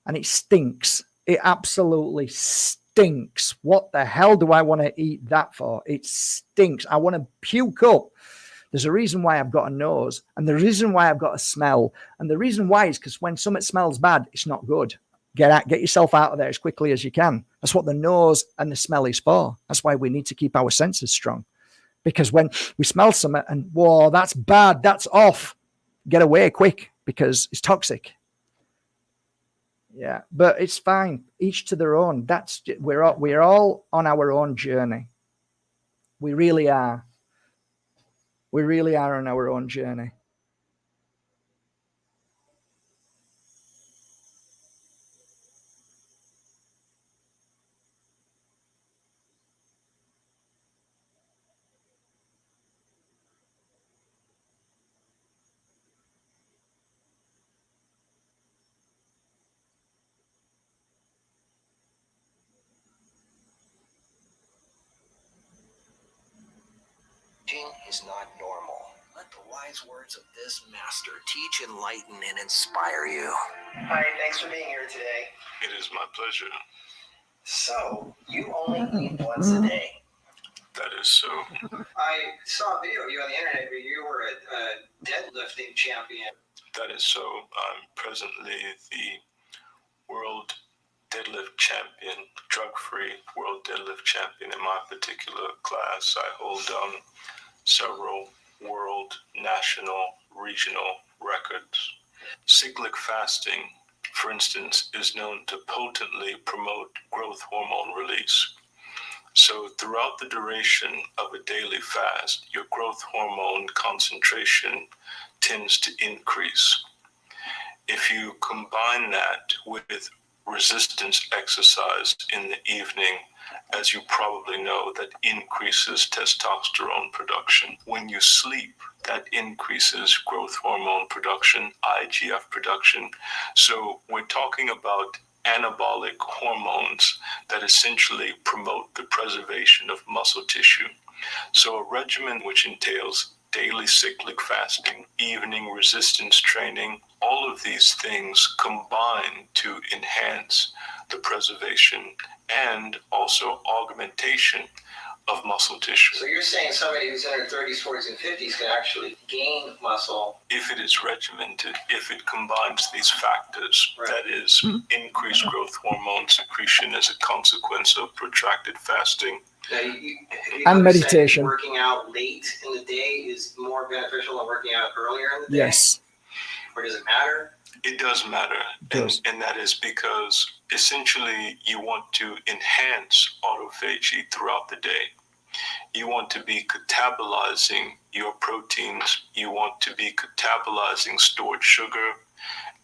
And it stinks. It absolutely stinks. What the hell do I want to eat that for? It stinks. I want to puke up. There's a reason why I've got a nose, and the reason why I've got a smell, and the reason why is because when something smells bad, it's not good. Get yourself out of there as quickly as you can. That's what the nose and the smell is for. That's why we need to keep our senses strong. Because when we smell something and, whoa, that's bad, that's off, get away quick because it's toxic. Yeah, but it's fine. Each to their own. We're all on our own journey. We really are. We really are on our own journey. Is not normal. Let the wise words of this master teach, enlighten, and inspire you. Hi, thanks for being here today. It is my pleasure. So, you only eat once a day. That is so. I saw a video of you on the internet where you were a deadlifting champion. That is so. I'm presently the world deadlift champion, drug-free world deadlift champion. In my particular class, I hold several world, national, regional records. Cyclic fasting, for instance, is known to potently promote growth hormone release. So throughout the duration of a daily fast, your growth hormone concentration tends to increase. If you combine that with resistance exercise in the evening, as you probably know, that increases testosterone production. When you sleep, that increases growth hormone production, IGF production. So we're talking about anabolic hormones that essentially promote the preservation of muscle tissue. So a regimen which entails daily cyclic fasting, evening resistance training, all of these things combine to enhance the preservation and also augmentation of muscle tissue. So you're saying somebody who's in their 30s, 40s, and 50s can actually gain muscle? If it is regimented, if it combines these factors, right. That is increased growth hormone secretion as a consequence of protracted fasting. Now, you and meditation. Working out late in the day is more beneficial than working out earlier in the day? Yes. Or does it matter? It does matter. And that is because essentially you want to enhance autophagy throughout the day. You want to be catabolizing your proteins. You want to be catabolizing stored sugar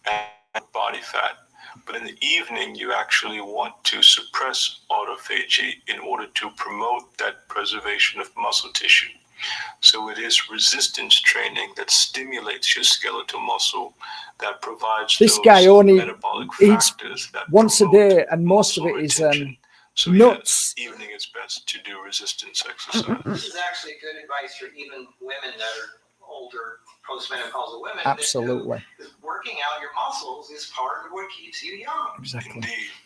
and body fat. But in the evening, you actually want to suppress autophagy in order to promote that preservation of muscle tissue. So it is resistance training that stimulates your skeletal muscle, that provides this those guy only metabolic eats factors that once a day, and most of it is so nuts. Yeah, evening is best to do resistance exercise. This is actually good advice for even women that are older, postmenopausal women. Absolutely. Working out your muscles is part of what keeps you young. Exactly.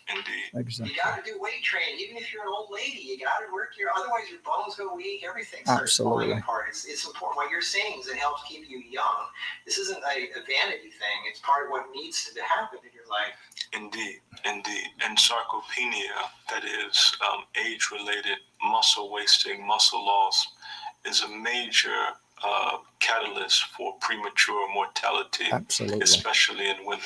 Indeed. Exactly. You got to do weight training, even if you're an old lady. You got to work otherwise your bones go weak. Everything starts falling apart. It's important. What you're saying is it helps keep you young. This isn't a vanity thing. It's part of what needs to happen in your life. Indeed. And sarcopenia, that is age-related muscle wasting, muscle loss, is a major catalyst for premature mortality, absolutely, especially in women.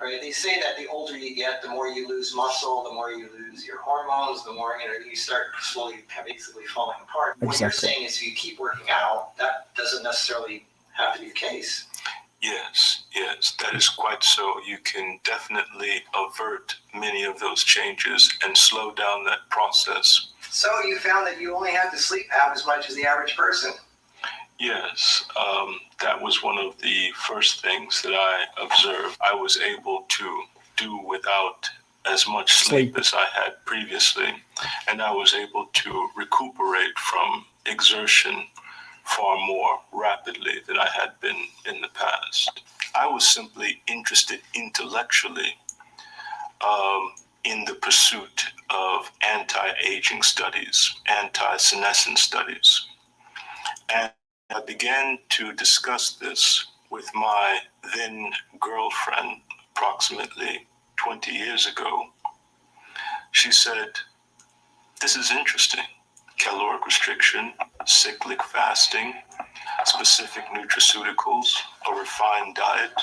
Right. They say that the older you get, the more you lose muscle, the more you lose your hormones, the more you start slowly, basically falling apart. Exactly. What you're saying is, if you keep working out, that doesn't necessarily have to be the case. Yes, yes, that is quite so. You can definitely avert many of those changes and slow down that process. So you found that you only have to sleep half as much as the average person. Yes, that was one of the first things that I observed. I was able to do without as much sleep as I had previously, and I was able to recuperate from exertion far more rapidly than I had been in the past. I was simply interested intellectually in the pursuit of anti-aging studies, anti-senescence studies. And I began to discuss this with my then girlfriend approximately 20 years ago. She said, "This is interesting. Caloric restriction, cyclic fasting, specific nutraceuticals, a refined diet,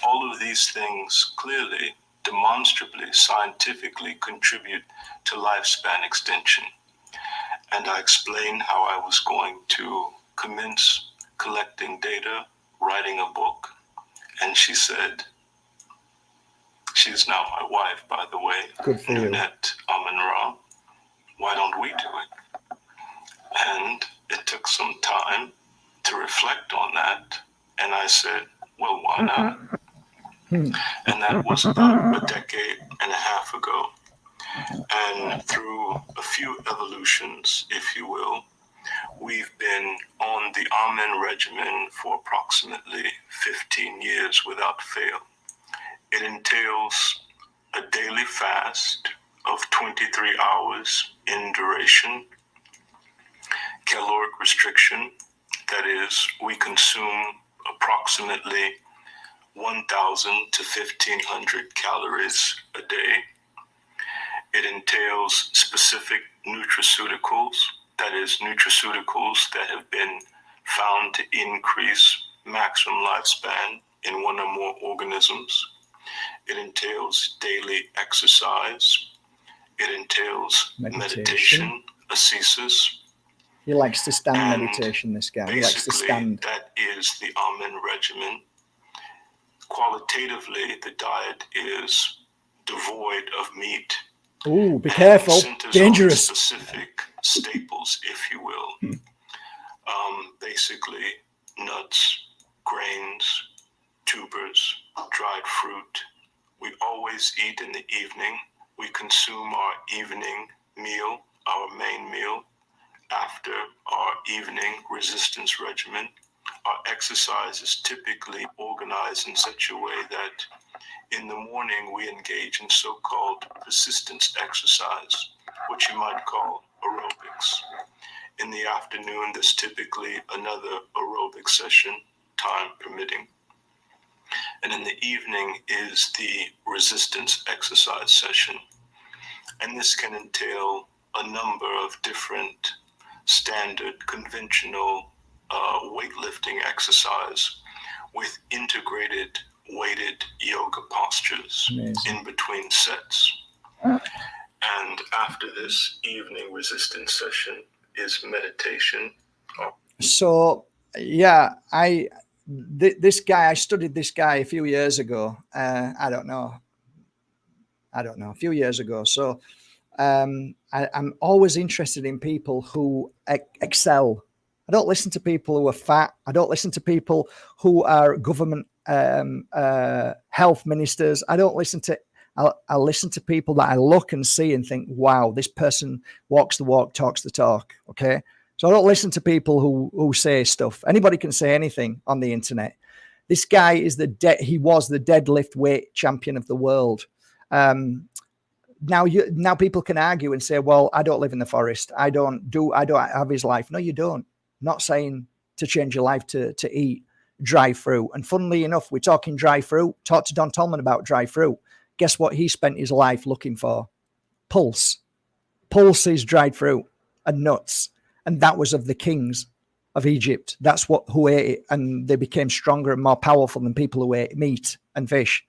all of these things clearly, demonstrably, scientifically contribute to lifespan extension." And I explained how I was going to commence collecting data, writing a book. And she said, she is now my wife, by the way, Good for you. Nanette Amun-Ra, "Why don't we do it?" And it took some time to reflect on that. And I said, well, why not? And that was about a decade and a half ago. And through a few evolutions, if you will, we've been on the Amen regimen for approximately 15 years without fail. It entails a daily fast of 23 hours in duration, caloric restriction, that is, we consume approximately 1,000 to 1,500 calories a day. It entails specific nutraceuticals, that is, nutraceuticals that have been found to increase maximum lifespan in one or more organisms. It entails daily exercise. It entails meditation, ascesis. He likes to stand meditation, this guy. He likes to stand. That is the Amen regimen. Qualitatively, the diet is devoid of meat. Ooh, be careful. Dangerous. Specific staples, if you will. Basically, nuts, grains, tubers, dried fruit. We always eat in the evening. We consume our evening meal, our main meal, after our evening resistance regimen. Our exercise is typically organized in such a way that in the morning we engage in so-called persistence exercise, which you might call aerobics. In the afternoon, there's typically another aerobic session, time permitting. And in the evening is the resistance exercise session. And this can entail a number of different standard conventional weightlifting exercise with integrated weighted yoga postures. Amazing. In between sets. And after this evening resistance session is meditation. So yeah, this guy, I studied this guy a few years ago. I don't know, a few years ago. So I'm always interested in people who excel. I don't listen to people who are fat. I don't listen to people who are government health ministers. I don't listen to, I listen to people that I look and see and think, wow, this person walks the walk, talks the talk. Okay. So I don't listen to people who say stuff. Anybody can say anything on the internet. This guy is he was the deadlift weight champion of the world. Now people can argue and say, well, I don't live in the forest. I don't have his life. No, you don't. I'm not saying to change your life to eat dry fruit. And funnily enough, we're talking dry fruit. Talk to Don Tolman about dry fruit. Guess what he spent his life looking for? Pulse. Pulse is dried fruit and nuts. And that was of the kings of Egypt. That's who ate it. And they became stronger and more powerful than people who ate meat and fish.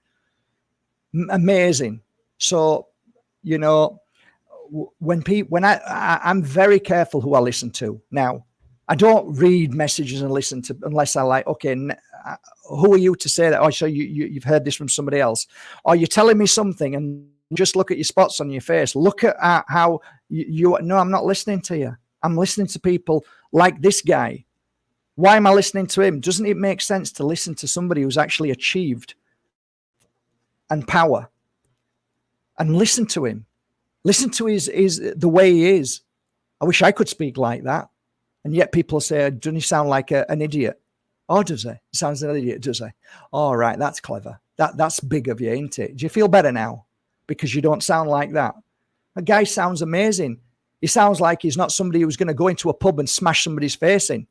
Amazing. So, you know, I'm very careful who I listen to. Now, I don't read messages and listen to unless I like, okay, who are you to say that? Oh, so you've heard this from somebody else. Or you're telling me something and just look at your spots on your face. Look at how no, I'm not listening to you. I'm listening to people like this guy. Why am I listening to him? Doesn't it make sense to listen to somebody who's actually achieved and power? And listen to him. Listen to his the way he is. I wish I could speak like that. And yet people say, doesn't he sound like an idiot? Oh, does he? He sounds an idiot, does he? All right, that's clever. That's big of you, ain't it? Do you feel better now? Because you don't sound like that. A guy sounds amazing. He sounds like he's not somebody who's going to go into a pub and smash somebody's face in,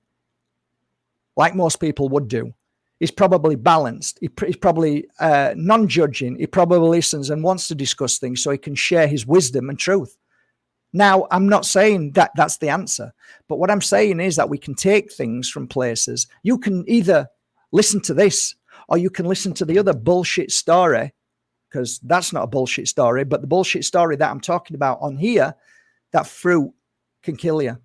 like most people would do. He's probably balanced. He's probably non-judging. He probably listens and wants to discuss things so he can share his wisdom and truth. Now, I'm not saying that that's the answer, but what I'm saying is that we can take things from places. You can either listen to this or you can listen to the other bullshit story, because that's not a bullshit story, but the bullshit story that I'm talking about on here, that fruit can kill you.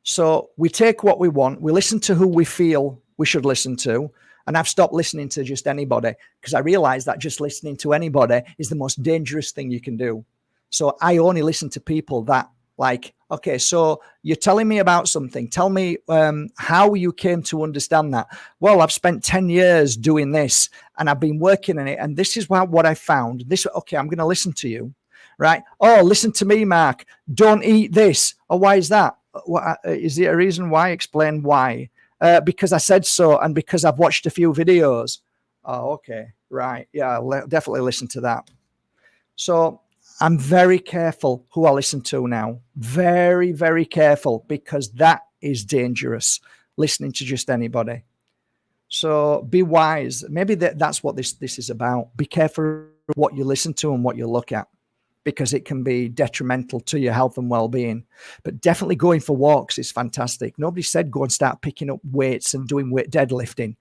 So we take what we want. We listen to who we feel we should listen to. And I've stopped listening to just anybody because I realize that just listening to anybody is the most dangerous thing you can do. So I only listen to people that like, okay, so you're telling me about something. Tell me how you came to understand that. Well, I've spent 10 years doing this and I've been working on it. And this is what I found. Okay, I'm going to listen to you, right? Oh, listen to me, Mark. Don't eat this. Oh, why is that? Is there a reason why? Explain why. Because I said so and because I've watched a few videos. Oh, okay, right. Yeah, I'll definitely listen to that. So I'm very careful who I listen to now. Very, very careful, because that is dangerous, listening to just anybody. So be wise. Maybe that's what this is about. Be careful what you listen to and what you look at, because it can be detrimental to your health and well-being. But definitely going for walks is fantastic. Nobody said go and start picking up weights and doing weight deadlifting,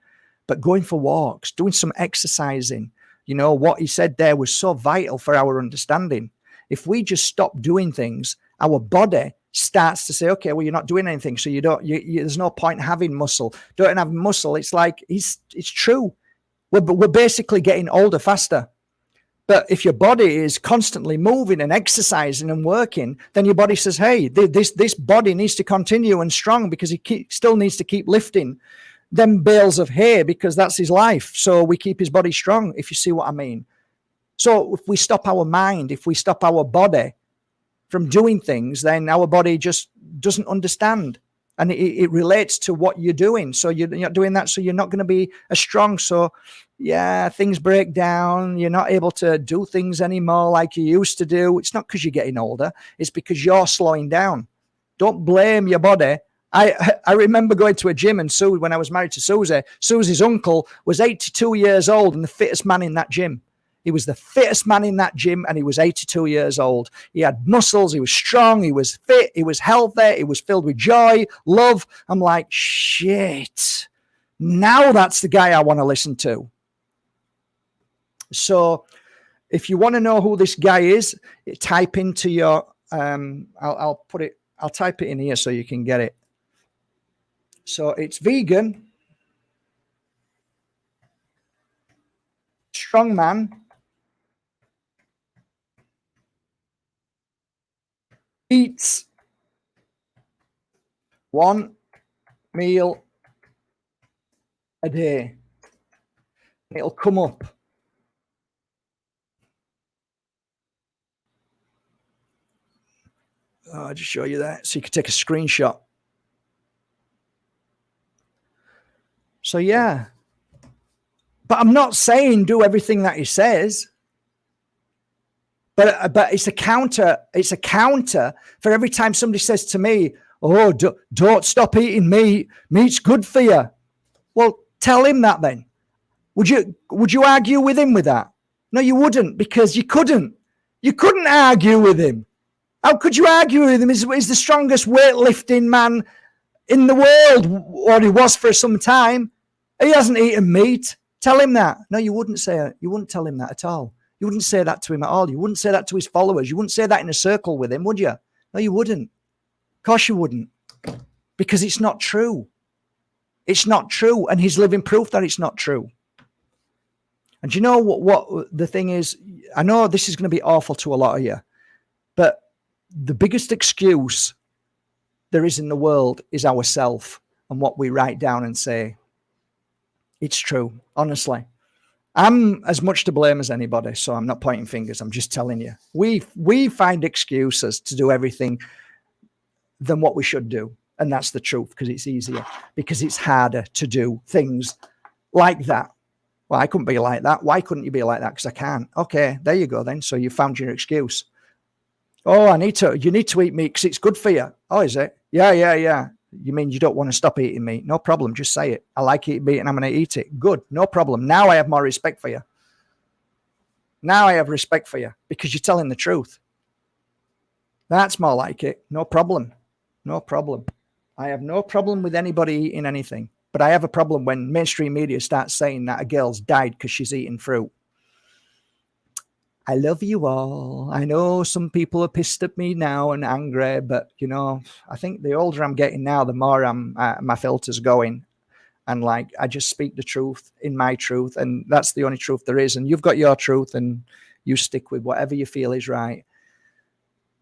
but going for walks, doing some exercising. You know, what he said there was so vital for our understanding. If we just stop doing things, our body starts to say, okay, well, you're not doing anything, so there's no point having muscle. Don't have muscle. It's like, it's true. We're basically getting older faster. But if your body is constantly moving and exercising and working, then your body says, hey, this body needs to continue and strong, because he still needs to keep lifting them bales of hay, because that's his life. So we keep his body strong, if you see what I mean. So if we stop our mind, if we stop our body from doing things, then our body just doesn't understand. And it relates to what you're doing. So you're not doing that, so you're not going to be as strong. So yeah, things break down. You're not able to do things anymore like you used to do. It's not because you're getting older. It's because you're slowing down. Don't blame your body. I remember going to a gym, and when I was married to Susie, Susie's uncle was 82 years old and the fittest man in that gym. He was the fittest man in that gym, and he was 82 years old. He had muscles. He was strong. He was fit. He was healthy. He was filled with joy, love. I'm like, shit. Now that's the guy I want to listen to. So if you want to know who this guy is, type into your, I'll type it in here so you can get it. So it's vegan, strong man, eats 1 meal a day. It'll come up. I'll just show you that so you can take a screenshot. So yeah, but I'm not saying do everything that he says. But it's a counter. It's a counter for every time somebody says to me, "Oh, don't stop eating meat. Meat's good for you." Well, tell him that then. Would you argue with him with that? No, you wouldn't, because you couldn't. You couldn't argue with him. How could you argue with him? He's the strongest weightlifting man in the world, or he was for some time. He hasn't eaten meat. Tell him that. No, you wouldn't say it. You wouldn't tell him that at all. You wouldn't say that to him at all. You wouldn't say that to his followers. You wouldn't say that in a circle with him, would you? No, you wouldn't. Of course you wouldn't. Because it's not true. It's not true. And he's living proof that it's not true. And you know what the thing is? I know this is going to be awful to a lot of you, but the biggest excuse there is in the world is ourself and what we write down and say. It's true, honestly. I'm as much to blame as anybody, so I'm not pointing fingers. I'm just telling you. We find excuses to do everything than what we should do. And that's the truth, because it's easier, because it's harder to do things like that. Well, I couldn't be like that. Why couldn't you be like that? Because I can't. Okay, there you go then. So you found your excuse. Oh, you need to eat meat because it's good for you. Oh, is it? Yeah. You mean you don't want to stop eating meat? No problem. Just say it. I like eating meat and I'm going to eat it. Good. No problem. Now I have more respect for you. Now I have respect for you because you're telling the truth. That's more like it. No problem. No problem. I have no problem with anybody eating anything. But I have a problem when mainstream media starts saying that a girl's died because she's eating fruit. I love you all. I know some people are pissed at me now and angry, but, you know, I think the older I'm getting now, the more my filter's going. And, like, I just speak the truth in my truth, and that's the only truth there is. And you've got your truth, and you stick with whatever you feel is right.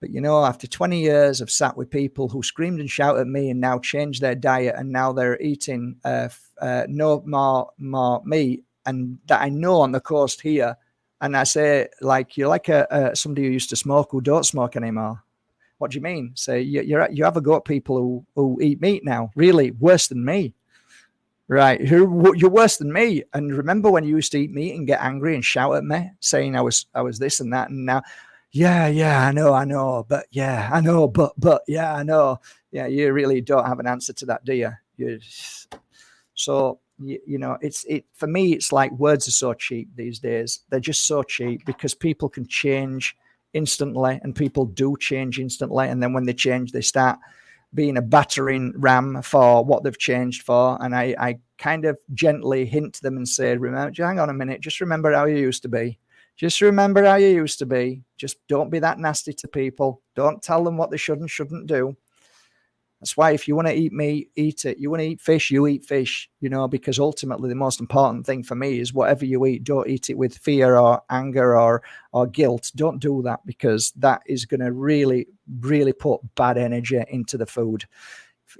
But, you know, after 20 years, I've sat with people who screamed and shouted at me and now changed their diet, and now they're eating no more meat, and that I know on the coast here. And I say, like, you're like somebody who used to smoke who don't smoke anymore. What do you mean? Say, you have a go at people who eat meat now. Really, worse than me. Right, you're worse than me. And remember when you used to eat meat and get angry and shout at me, saying I was this and that, and now, yeah, I know, but yeah, I know, but yeah, I know. Yeah, you really don't have an answer to that, do you? So, you know, for me, it's like words are so cheap these days. They're just so cheap because people can change instantly, and people do change instantly. And then when they change, they start being a battering ram for what they've changed for. And I kind of gently hint to them and say, remember, hang on a minute, just remember how you used to be. Just remember how you used to be. Just don't be that nasty to people. Don't tell them what they should and shouldn't do. That's why if you want to eat meat, eat it. You want to eat fish, you eat fish, you know, because ultimately the most important thing for me is whatever you eat, don't eat it with fear or anger or guilt. Don't do that, because that is going to really, really put bad energy into the food.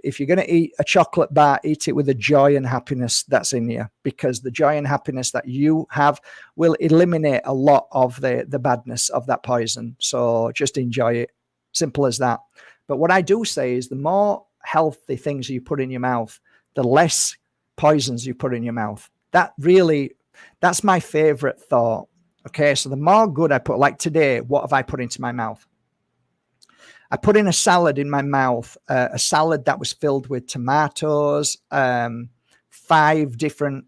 If you're going to eat a chocolate bar, eat it with the joy and happiness that's in you, because the joy and happiness that you have will eliminate a lot of the badness of that poison. So just enjoy it. Simple as that. But what I do say is the more healthy things you put in your mouth, the less poisons you put in your mouth. That's my favorite thought. Okay, so the more good I put, like today, what have I put into my mouth? I put in a salad in my mouth, a salad that was filled with tomatoes, 5 different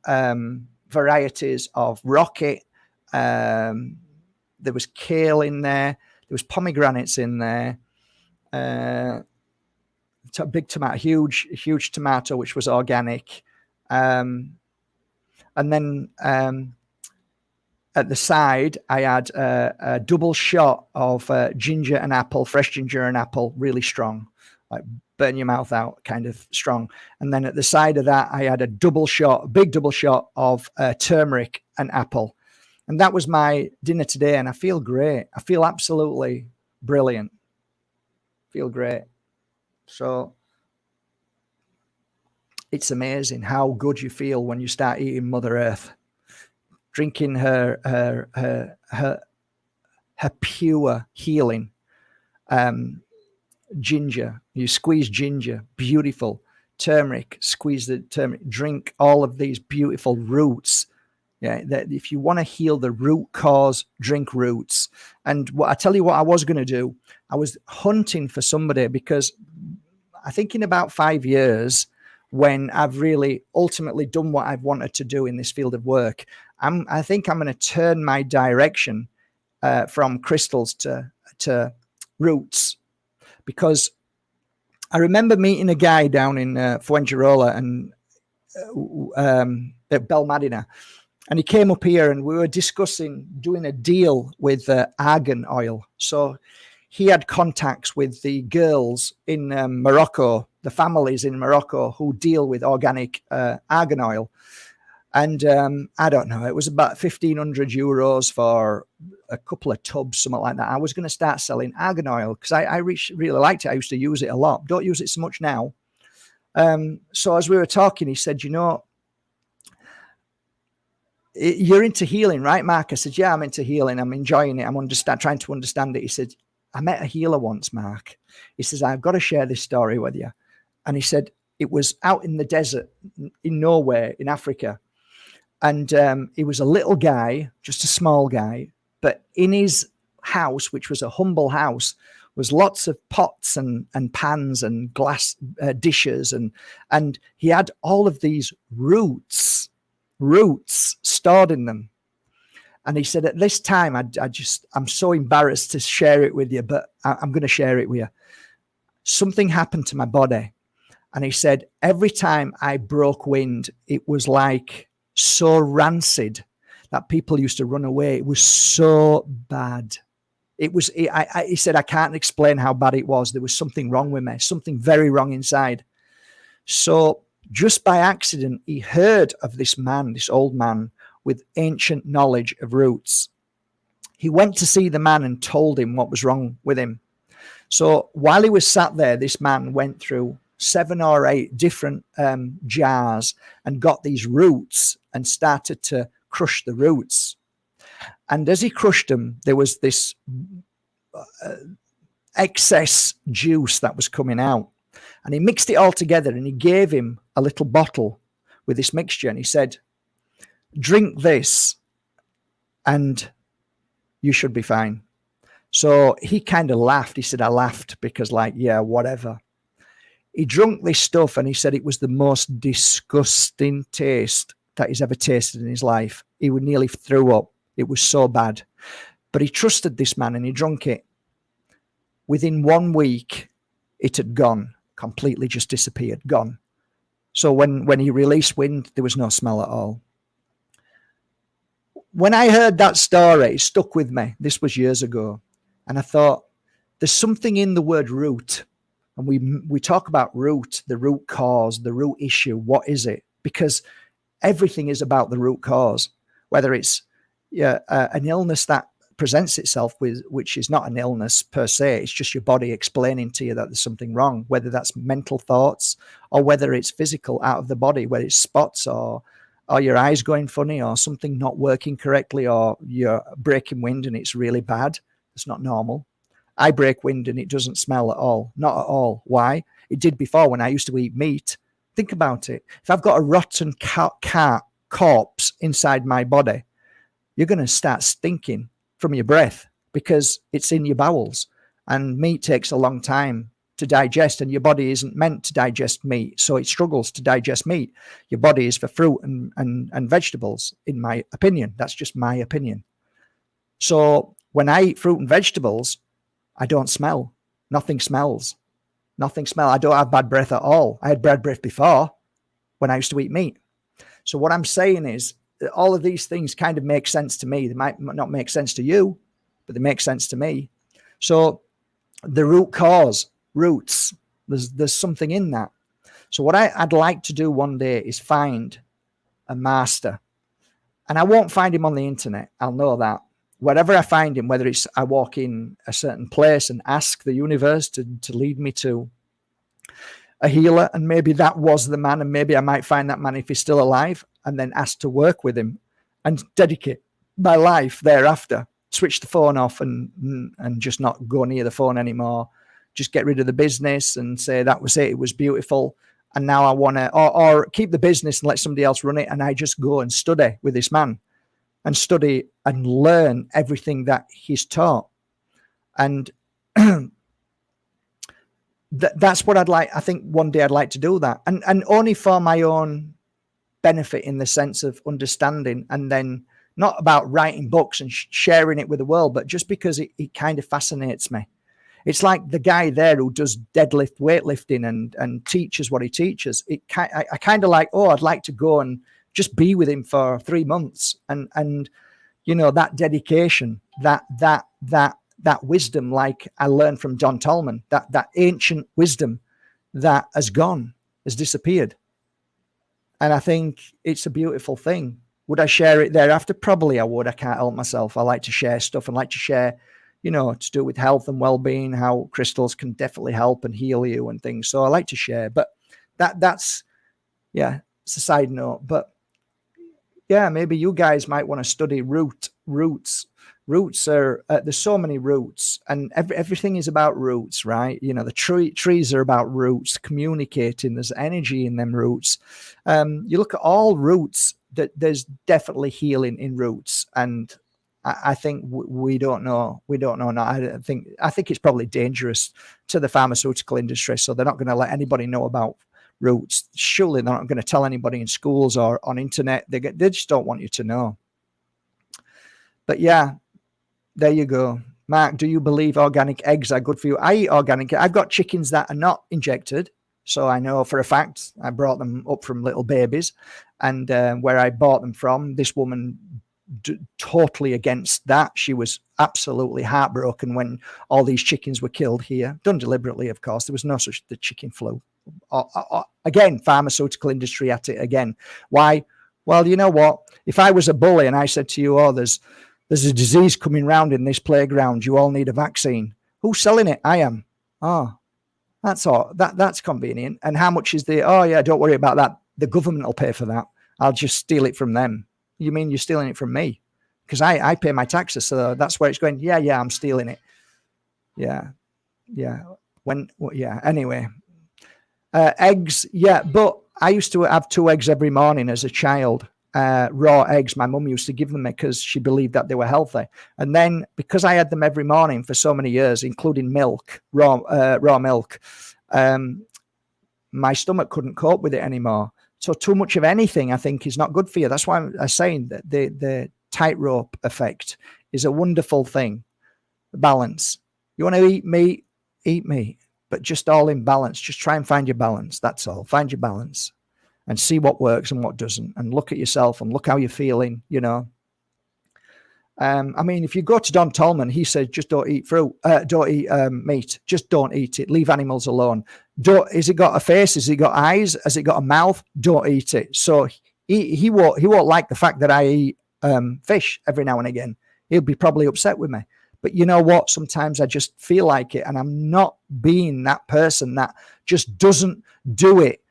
varieties of rocket. There was kale in there. There was pomegranates in there. Big tomato, huge tomato, which was organic. And then at the side, I had a double shot of ginger and apple, fresh ginger and apple, really strong, like burn your mouth out, kind of strong. And then at the side of that, I had a big double shot of turmeric and apple. And that was my dinner today. And I feel great. I feel absolutely brilliant. Feel great. So it's amazing how good you feel when you start eating Mother Earth, drinking her pure healing ginger. You squeeze ginger, beautiful. Turmeric, squeeze the turmeric. Drink all of these beautiful roots. Yeah, that if you want to heal the root cause, drink roots. And I tell you what I was going to do. I was hunting for somebody, because I think in about 5 years, when I've really ultimately done what I've wanted to do in this field of work, I think I'm going to turn my direction from crystals to roots, because I remember meeting a guy down in Fuengirola and at Belmadina. And he came up here and we were discussing doing a deal with argan oil. So he had contacts with the girls in Morocco, the families in Morocco who deal with organic argan oil. And I don't know, it was about 1,500 euros for a couple of tubs, something like that. I was going to start selling argan oil because I really liked it. I used to use it a lot. Don't use it so much now. So as we were talking, he said, you know, you're into healing, right, Mark? I said, yeah, I'm into healing. I'm enjoying it. I'm trying to understand it. He said, I met a healer once, Mark. He says, I've got to share this story with you. And he said, it was out in the desert in Norway, in Africa. And he was a little guy, just a small guy. But in his house, which was a humble house, was lots of pots and pans and glass dishes. And he had all of these roots stored in them. And he said, at this time, I'm so embarrassed to share it with you, but I'm going to share it with you. Something happened to my body. And he said, every time I broke wind, it was like so rancid that people used to run away. It was so bad. He said, I can't explain how bad it was. There was something wrong with me, something very wrong inside. So just by accident, he heard of this man, this old man, with ancient knowledge of roots. He went to see the man and told him what was wrong with him. So while he was sat there, this man went through 7 or 8 different jars and got these roots and started to crush the roots. And as he crushed them, there was this excess juice that was coming out. And he mixed it all together and he gave him a little bottle with this mixture. And he said, drink this and you should be fine. So he kind of laughed. He said, I laughed because like, yeah, whatever. He drank this stuff and he said it was the most disgusting taste that he's ever tasted in his life. He would nearly throw up. It was so bad. But he trusted this man and he drank it. Within 1 week, it had gone, completely just disappeared, gone. So when he released wind, there was no smell at all. When I heard that story, it stuck with me. This was years ago. And I thought, there's something in the word root. And we talk about root, the root cause, the root issue. What is it? Because everything is about the root cause, whether it's an illness that presents itself with, which is not an illness per se. It's just your body explaining to you that there's something wrong, whether that's mental thoughts or whether it's physical out of the body, whether it's spots or your eyes going funny or something not working correctly or you're breaking wind and it's really bad. It's not normal. I break wind and it doesn't smell at all. Not at all. Why? It did before when I used to eat meat. Think about it. If I've got a rotten cat corpse inside my body, you're going to start stinking from your breath because it's in your bowels. And meat takes a long time to digest and your body isn't meant to digest meat. So it struggles to digest meat. Your body is for fruit and vegetables, in my opinion. That's just my opinion. So when I eat fruit and vegetables, I don't smell. Nothing smells. Nothing smells. I don't have bad breath at all. I had bad breath before when I used to eat meat. So what I'm saying is that all of these things kind of make sense to me. They might not make sense to you, but they make sense to me. So the root cause, roots, there's something in that. So what I'd like to do one day is find a master. And I won't find him on the internet. I'll know that. Wherever I find him, whether it's I walk in a certain place and ask the universe to lead me to a healer, and maybe that was the man, and maybe I might find that man if he's still alive, and then ask to work with him and dedicate my life thereafter. Switch the phone off and just not go near the phone anymore. Just get rid of the business and say that was it. It was beautiful. And now I want to, or keep the business and let somebody else run it. And I just go and study with this man and study and learn everything that he's taught. And that's what I'd like. I think one day I'd like to do that. And only for my own benefit in the sense of understanding, and then not about writing books and sharing it with the world, but just because it kind of fascinates me. It's like the guy there who does deadlift, weightlifting and teaches what he teaches. I kind of like, I'd like to go and just be with him for 3 months. And you know, that dedication, that that wisdom, like I learned from Don Tolman, that ancient wisdom that has gone, has disappeared. And I think it's a beautiful thing. Would I share it thereafter? Probably I would. I can't help myself. I like to share stuff and like to share, you know, to do with health and well-being, how crystals can definitely help and heal you and things. So I like to share, but that's, yeah, it's a side note. But yeah, maybe you guys might want to study roots. Roots are, there's so many roots, and everything is about roots, right? You know, the trees are about roots, communicating. There's energy in them roots. You look at all roots, that there's definitely healing in roots, and I think we don't know. We don't know. No, I think it's probably dangerous to the pharmaceutical industry, so they're not going to let anybody know about roots. Surely they're not going to tell anybody in schools or on internet. They just don't want you to know. But yeah, there you go. Mark, do you believe organic eggs are good for you? I eat organic. I've got chickens that are not injected, so I know for a fact. I brought them up from little babies, and where I bought them from, this woman totally against that. She was absolutely heartbroken when all these chickens were killed here, done deliberately, of course. There was no such the chicken flu. Again, pharmaceutical industry at it again. Why? Well, you know what? If I was a bully and I said to you, oh, there's a disease coming round in this playground, you all need a vaccine. Who's selling it? I am. Oh, that's all. That's convenient. And how much is oh yeah, don't worry about that. The government will pay for that. I'll just steal it from them. You mean you're stealing it from me? Because I pay my taxes, so that's where it's going. Yeah, I'm stealing it. Yeah. Anyway, eggs. Yeah, but I used to have 2 eggs every morning as a child. Raw eggs. My mum used to give them because she believed that they were healthy. And then because I had them every morning for so many years, including milk, raw milk, my stomach couldn't cope with it anymore. So too much of anything, I think, is not good for you. That's why I'm saying that the tightrope effect is a wonderful thing. Balance. You want to eat meat, but just all in balance. Just try and find your balance. That's all. Find your balance and see what works and what doesn't. And look at yourself and look how you're feeling, you know. I mean, if you go to Don Tolman, he says, just don't eat don't eat meat. Just don't eat it. Leave animals alone. Has it got a face? Has it got eyes? Has it got a mouth? Don't eat it. So he won't like the fact that I eat fish every now and again. He'll be probably upset with me. But you know what? Sometimes I just feel like it, and I'm not being that person that just doesn't do it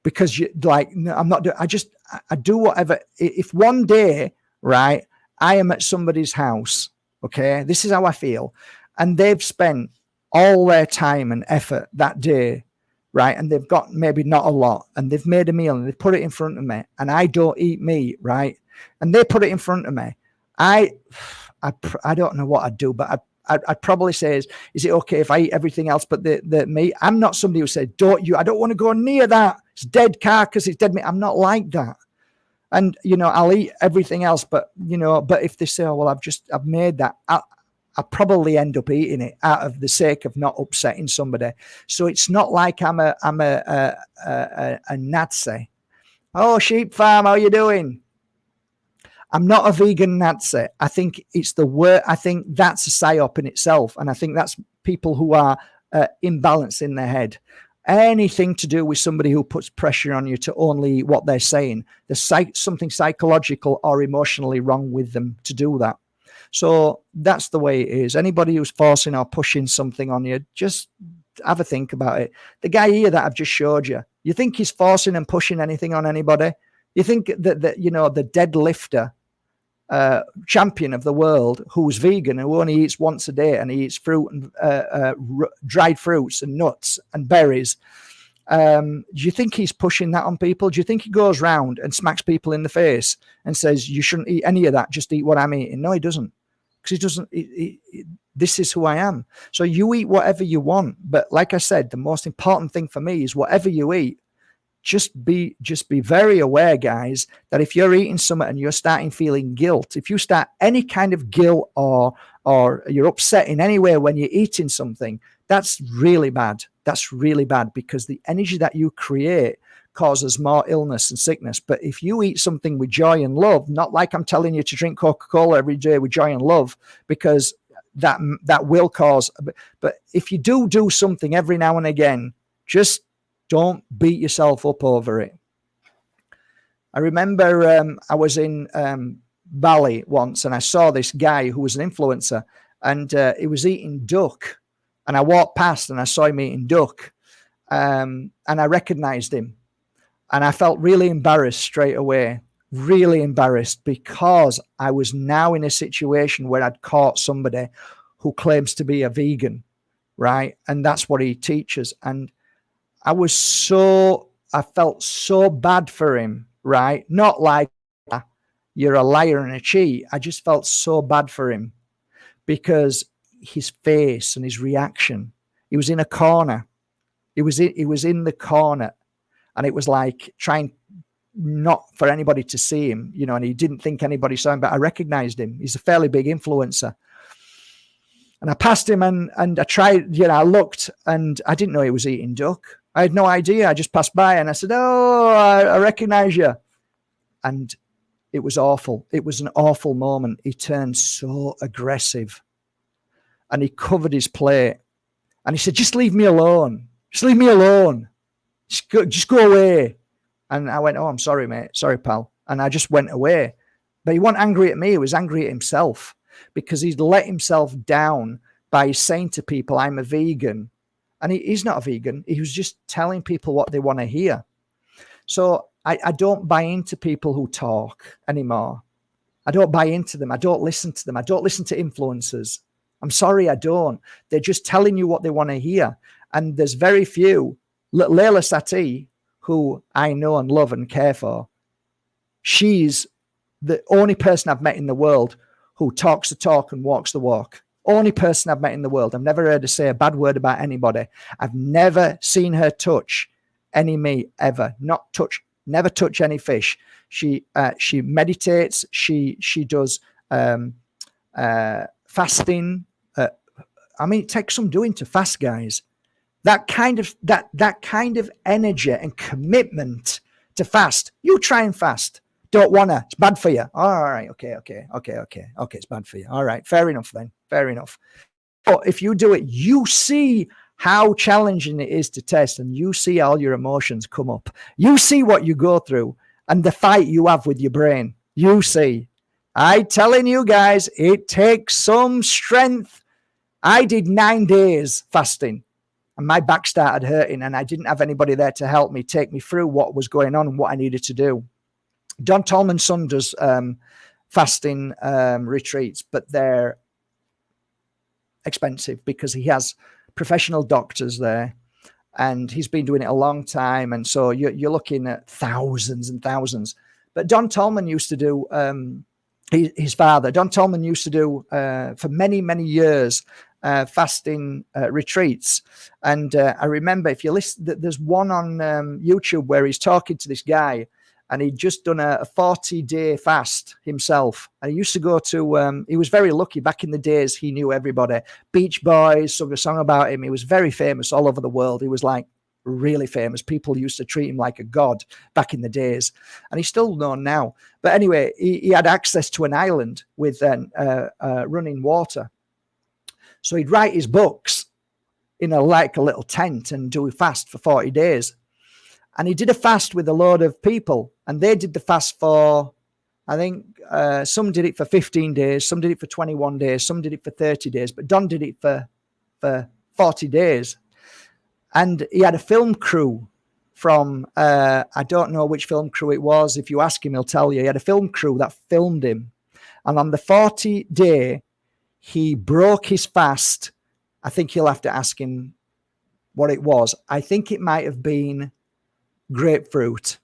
because I'm not doing. I do whatever. If one day, right, I am at somebody's house, okay, this is how I feel, and they've spent all their time and effort that day, right, and they've got maybe not a lot, and they've made a meal and they put it in front of me, and I don't eat meat, right, and they put it in front of me, I don't know what I'd do, but I'd probably say, is it okay if I eat everything else but the meat? I'm not somebody who said, I don't want to go near that. It's dead carcass, it's dead meat. I'm not like that. And, you know, I'll eat everything else, but, you know, but if they say, oh, well, I've made that, I probably end up eating it out of the sake of not upsetting somebody. So it's not like I'm a Nazi. Oh, sheep farm, how you doing? I'm not a vegan Nazi. I think it's the word. I think that's a psyop in itself. And I think that's people who are imbalanced in their head. Anything to do with somebody who puts pressure on you to only eat what they're saying. There's something psychological or emotionally wrong with them to do that. So that's the way it is. Anybody who's forcing or pushing something on you, just have a think about it. The guy here that I've just showed you, you think he's forcing and pushing anything on anybody? You think that you know, the deadlifter champion of the world who's vegan, who only eats once a day, and he eats fruit and dried fruits and nuts and berries, do you think he's pushing that on people? Do you think he goes round and smacks people in the face and says, you shouldn't eat any of that, just eat what I'm eating? No, he doesn't, because he doesn't. This is who I am. So you eat whatever you want, but like I said, the most important thing for me is whatever you eat, just be very aware, guys, that if you're eating something and you're starting feeling guilt, if you start any kind of guilt or you're upset in any way when you're eating something, that's really bad. That's really bad, because the energy that you create causes more illness and sickness. But if you eat something with joy and love, not like I'm telling you to drink Coca-Cola every day with joy and love, because that will cause. But if you do something every now and again, just don't beat yourself up over it. I remember I was in Bali once, and I saw this guy who was an influencer, and he was eating duck, and I walked past and I saw him eating duck, and I recognized him, and I felt really embarrassed straight away, really embarrassed, because I was now in a situation where I'd caught somebody who claims to be a vegan, right? And that's what he teaches. And I felt so bad for him, right? Not like you're a liar and a cheat. I just felt so bad for him because his face and his reaction, he was in a corner. He was in the corner, and it was like trying not for anybody to see him, you know, and he didn't think anybody saw him, but I recognized him. He's a fairly big influencer. And I passed him and I tried, you know, I looked and I didn't know he was eating duck. I had no idea. I just passed by and I said, "Oh, I recognize you." And it was awful. It was an awful moment. He turned so aggressive and he covered his plate and he said, "Just leave me alone. Just leave me alone. Just go away." And I went, "Oh, I'm sorry, mate. Sorry, pal." And I just went away. But he wasn't angry at me. He was angry at himself because he'd let himself down by saying to people, "I'm a vegan." And he's not a vegan. He was just telling people what they want to hear. So I don't buy into people who talk anymore. I don't buy into them. I don't listen to them. I don't listen to influencers. I'm sorry, I don't. They're just telling you what they want to hear. And there's very few. Layla Satie, who I know and love and care for, she's the only person I've met in the world who talks the talk and walks the walk. Only person I've met in the world. I've never heard her say a bad word about anybody. I've never seen her touch any meat ever. Never touch any fish. She meditates. She does fasting. I mean, it takes some doing to fast, guys. That kind of energy and commitment to fast. You try and fast. Don't wanna. It's bad for you. All right. Okay. It's bad for you. All right. Fair enough then. Fair enough. But if you do it, you see how challenging it is to test, and you see all your emotions come up. You see what you go through and the fight you have with your brain. You see. I'm telling you guys, it takes some strength. I did 9 days fasting and my back started hurting and I didn't have anybody there to help me take me through what was going on and what I needed to do. Don Tolman's son does fasting retreats, but they're expensive because he has professional doctors there and he's been doing it a long time. And so you're looking at thousands and thousands. But Don Tolman used to do, his father, Don Tolman used to do for many, many years fasting retreats. And I remember, if you listen, there's one on YouTube where he's talking to this guy and he'd just done a 40-day fast himself. And he used to go to, he was very lucky. Back in the days, he knew everybody. Beach Boys sung a song about him. He was very famous all over the world. He was like really famous. People used to treat him like a god back in the days. And he's still known now. But anyway, he had access to an island with running water. So he'd write his books in like a little tent and do a fast for 40 days. And he did a fast with a load of people. And they did the fast for, I think, some did it for 15 days. Some did it for 21 days. Some did it for 30 days. But Don did it for 40 days. And he had a film crew from, I don't know which film crew it was. If you ask him, he'll tell you. He had a film crew that filmed him. And on the 40th day, he broke his fast. I think you'll have to ask him what it was. I think it might have been grapefruit.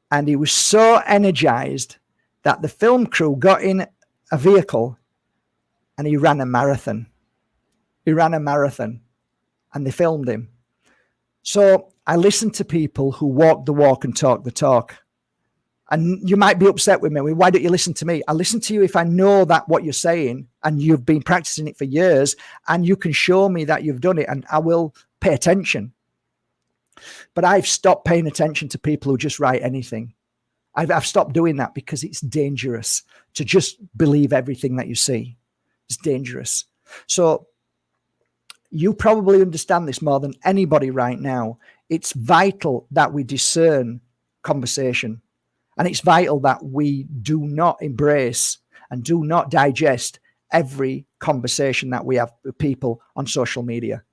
And he was so energized that the film crew got in a vehicle and he ran a marathon. He ran a marathon and they filmed him. So I listen to people who walk the walk and talk the talk. And you might be upset with me. Why don't you listen to me? I listen to you if I know that what you're saying and you've been practicing it for years and you can show me that you've done it, and I will pay attention. But I've stopped paying attention to people who just write anything. I've stopped doing that because it's dangerous to just believe everything that you see. It's dangerous. So you probably understand this more than anybody right now. It's vital that we discern conversation. And it's vital that we do not embrace and do not digest every conversation that we have with people on social media.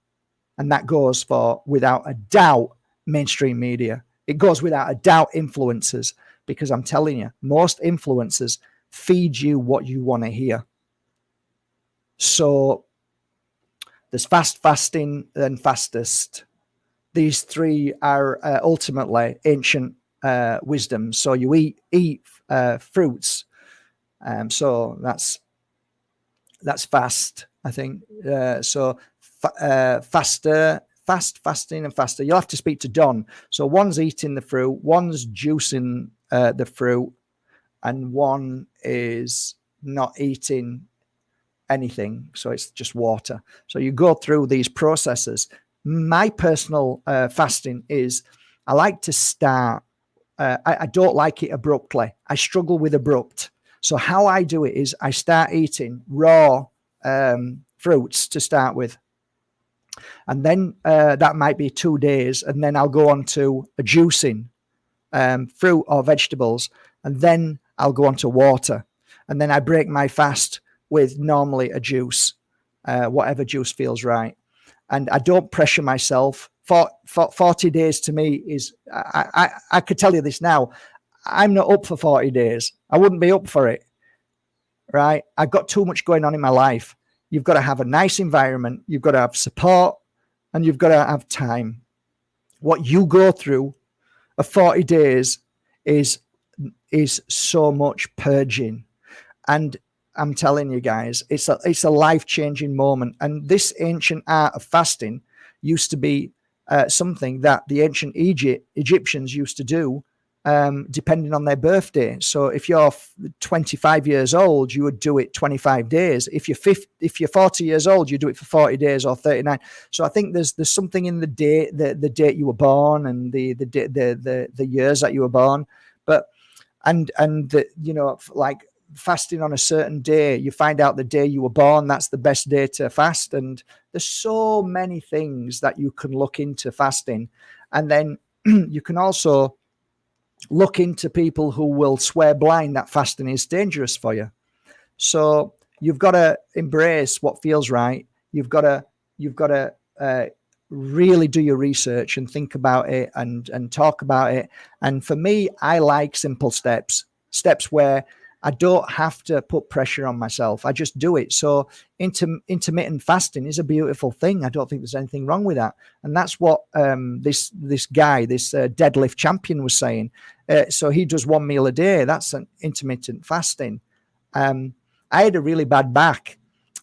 And that goes for, without a doubt, mainstream media. It goes without a doubt influencers, because I'm telling you, most influencers feed you what you want to hear. So there's fast, fasting, and fastest. These three are ultimately ancient wisdom. So you eat fruits. So that's fast, I think. Fast, fasting, and faster. You'll have to speak to Don. So one's eating the fruit, one's juicing the fruit, and one is not eating anything. So it's just water. So you go through these processes. My personal fasting is, I like to start. I don't like it abruptly. I struggle with abrupt. So how I do it is I start eating raw fruits to start with. And then that might be 2 days. And then I'll go on to a juicing fruit or vegetables. And then I'll go on to water. And then I break my fast with normally a juice, whatever juice feels right. And I don't pressure myself. For 40 days to me is, I could tell you this now, I'm not up for 40 days. I wouldn't be up for it, right? I've got too much going on in my life. You've got to have a nice environment. You've got to have support, and you've got to have time. What you go through of 40 days is so much purging. And I'm telling you guys, it's a life-changing moment. And this ancient art of fasting used to be something that the ancient Egyptians used to do, depending on their birthday. So if you're 25 years old, you would do it 25 days. If you're 40 years old, you do it for 40 days or 39. So I think there's something in the date you were born, and the years that you were born. But and like fasting on a certain day, you find out the day you were born, that's the best day to fast. And there's so many things that you can look into fasting. And then you can also look into people who will swear blind that fasting is dangerous for you. So you've got to embrace what feels right. You've got to really do your research and think about it and talk about it. And for me, I like simple steps where I don't have to put pressure on myself. I just do it. So intermittent fasting is a beautiful thing. I don't think there's anything wrong with that. And that's what this guy, this deadlift champion, was saying. So he does 1 meal a day. That's an intermittent fasting. I had a really bad back,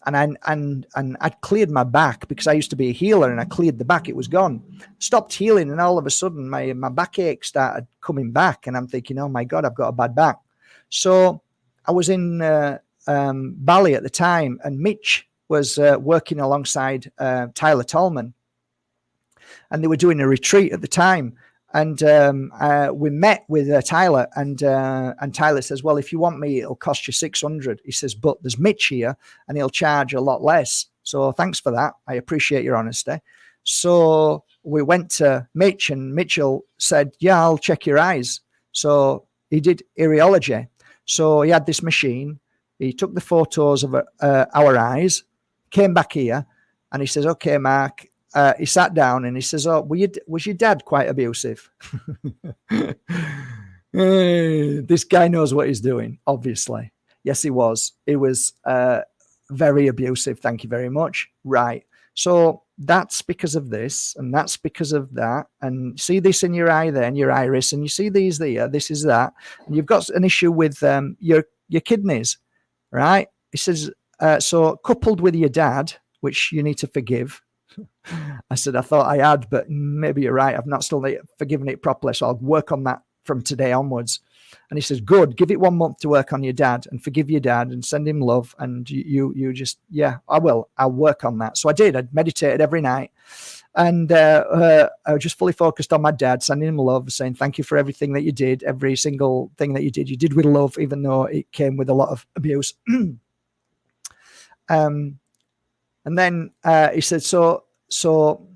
and I'd cleared my back because I used to be a healer, and I cleared the back. It was gone. Stopped healing, and all of a sudden my backache started coming back, and I'm thinking, oh my God, I've got a bad back. So I was in Bali at the time, and Mitch was working alongside Tyler Tallman, and they were doing a retreat at the time. And we met with Tyler, and Tyler says, well, if you want me, it'll cost you $600. He says, but there's Mitch here, and he'll charge a lot less. So thanks for that. I appreciate your honesty. So we went to Mitch, and Mitchell said, yeah, I'll check your eyes. So he did areology. So he had this machine. He took the photos of our eyes, came back here, and he says, okay, Mark. He sat down and he says, oh, was your dad quite abusive? This guy knows what he's doing, obviously. Yes, he was. He was very abusive. Thank you very much. Right. So that's because of this, and that's because of that. And see this in your eye there, and your iris, and you see these there. This is that. And you've got an issue with your kidneys, right? He says, so coupled with your dad, which you need to forgive. I said, I thought I had, but maybe you're right. I've not still forgiven it properly. So I'll work on that from today onwards. And he says, good, give it 1 month to work on your dad and forgive your dad and send him love. And you just, yeah, I will. I'll work on that. So I did. I meditated every night, and I was just fully focused on my dad, sending him love, saying, thank you for everything that you did. Every single thing that you did with love, even though it came with a lot of abuse. And then he said, so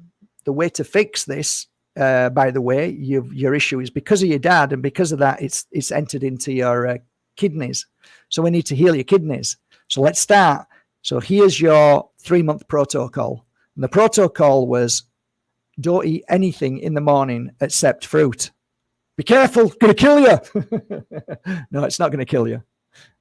the way to fix this, by the way, your issue is because of your dad, and because of that, it's entered into your kidneys. So we need to heal your kidneys. So let's start. So here's your 3-month protocol. And the protocol was, don't eat anything in the morning except fruit. Be careful, going to kill you. No, it's not going to kill you.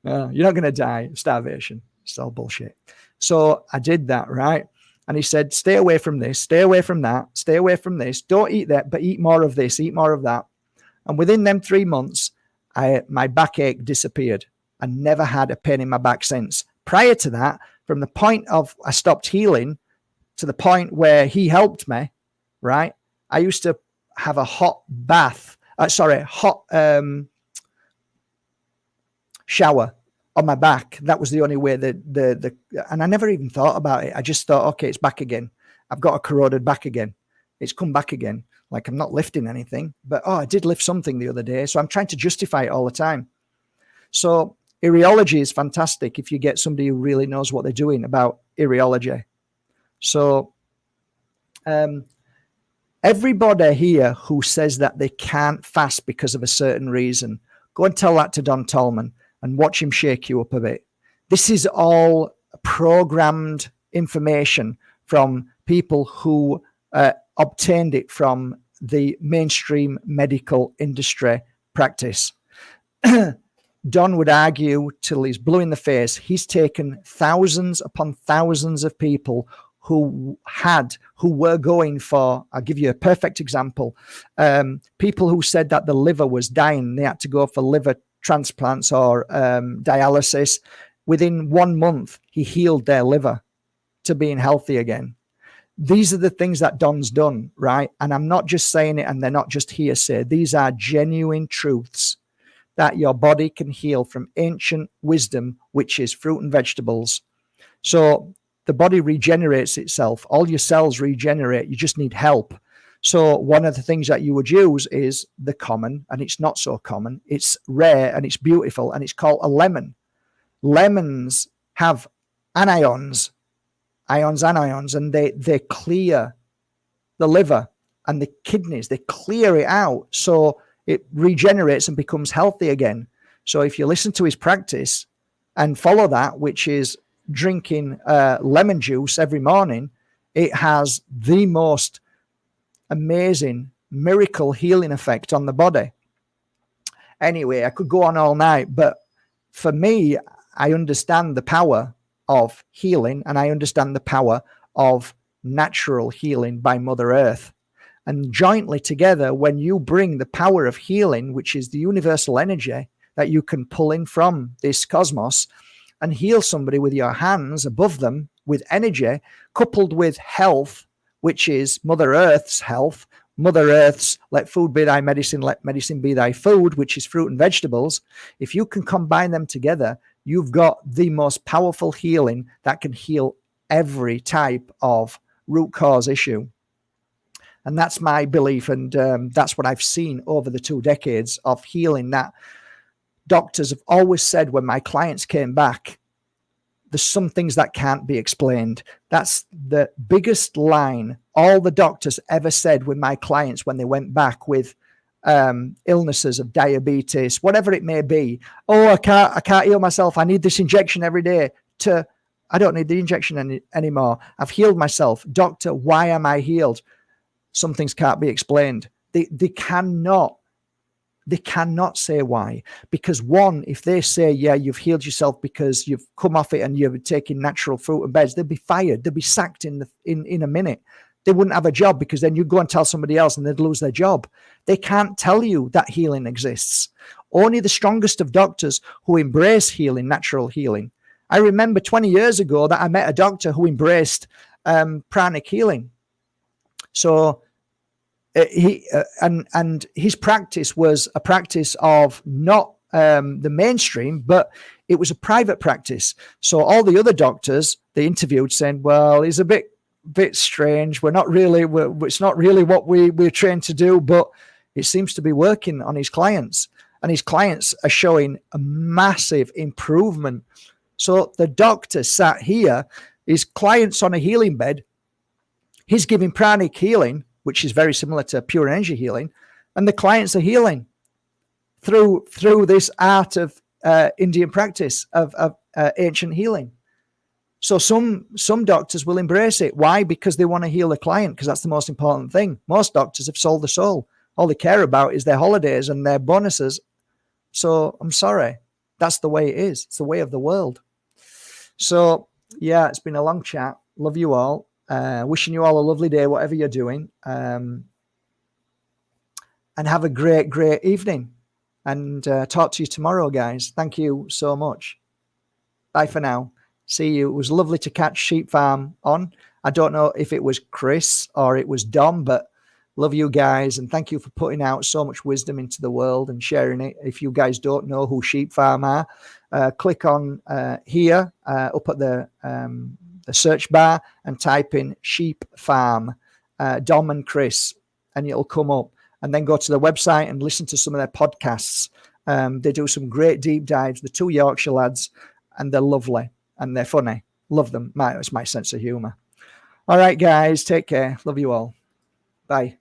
You're not going to die of starvation. It's all bullshit. So I did that, right? And he said, stay away from this, stay away from that, stay away from this. Don't eat that, but eat more of this, eat more of that. And within them 3 months, my backache disappeared. I never had a pain in my back since. Prior to that, from the point of I stopped healing to the point where he helped me, right? I used to have a hot bath, hot shower on my back. That was the only way and I never even thought about it. I just thought, okay, it's back again. I've got a corroded back again. It's come back again. Like, I'm not lifting anything, but I did lift something the other day. So I'm trying to justify it all the time. So iriology is fantastic if you get somebody who really knows what they're doing about iriology. So everybody here who says that they can't fast because of a certain reason, go and tell that to Don Tolman and watch him shake you up a bit. This is all programmed information from people who obtained it from the mainstream medical industry practice. Don would argue till he's blue in the face. He's taken thousands upon thousands of people who were going for, I'll give you a perfect example, people who said that the liver was dying, they had to go for liver transplants or dialysis. Within 1 month, he healed their liver to being healthy again. These are the things that Don's done, right? And I'm not just saying it, and they're not just hearsay. These are genuine truths that your body can heal from ancient wisdom, which is fruit and vegetables. So the body regenerates itself. All your cells regenerate. You just need help. So one of the things that you would use is the common, and it's not so common. It's rare and it's beautiful, and it's called a lemon. Lemons have ions, and they clear the liver and the kidneys. They clear it out so it regenerates and becomes healthy again. So if you listen to his practice and follow that, which is drinking lemon juice every morning, it has the most amazing miracle healing effect on the body. Anyway, I could go on all night, but for me, I understand the power of healing, and I understand the power of natural healing by Mother Earth. And jointly together, when you bring the power of healing, which is the universal energy that you can pull in from this cosmos, and heal somebody with your hands above them with energy, coupled with health, which is Mother Earth's health, Mother Earth's let food be thy medicine, let medicine be thy food, which is fruit and vegetables. If you can combine them together, you've got the most powerful healing that can heal every type of root cause issue. And that's my belief, and that's what I've seen over the 2 decades of healing, that doctors have always said when my clients came back, there's some things that can't be explained. That's the biggest line all the doctors ever said with my clients when they went back with illnesses of diabetes, whatever it may be. Oh, I can't heal myself. I need this injection every day. To, I don't need the injection anymore. I've healed myself. Doctor, why am I healed? Some things can't be explained. They cannot say why. Because one, if they say, yeah, you've healed yourself because you've come off it and you're taking natural fruit and veg, they'll be fired. They'll be sacked in a minute. They wouldn't have a job, because then you go and tell somebody else and they'd lose their job. They can't tell you that healing exists. Only the strongest of doctors who embrace healing, natural healing. I remember 20 years ago that I met a doctor who embraced pranic healing. So and his practice was a practice of not the mainstream, but it was a private practice. So all the other doctors they interviewed saying, well, he's a bit strange. It's not really what we're trained to do, but it seems to be working on his clients. And his clients are showing a massive improvement So the doctor sat here, his client's on a healing bed. He's giving pranic healing, which is very similar to pure energy healing, and the clients are healing through this art of Indian practice of ancient healing. So some doctors will embrace it. Why? Because they want to heal the client, because that's the most important thing. Most doctors have sold the soul. All they care about is their holidays and their bonuses. So I'm sorry. That's the way it is. It's the way of the world. So, yeah, it's been a long chat. Love you all. Wishing you all a lovely day, whatever you're doing. And have a great, great evening. And talk to you tomorrow, guys. Thank you so much. Bye for now. See you. It was lovely to catch Sheep Farm on. I don't know if it was Chris or it was Dom, but love you guys. And thank you for putting out so much wisdom into the world and sharing it. If you guys don't know who Sheep Farm are, click on here up at the search bar and type in Sheep Farm, Dom and Chris, and it'll come up. And then go to the website and listen to some of their podcasts. They do some great deep dives. The two Yorkshire lads, and they're lovely and they're funny. Love them. It's my sense of humor. All right, guys, take care. Love you all. Bye.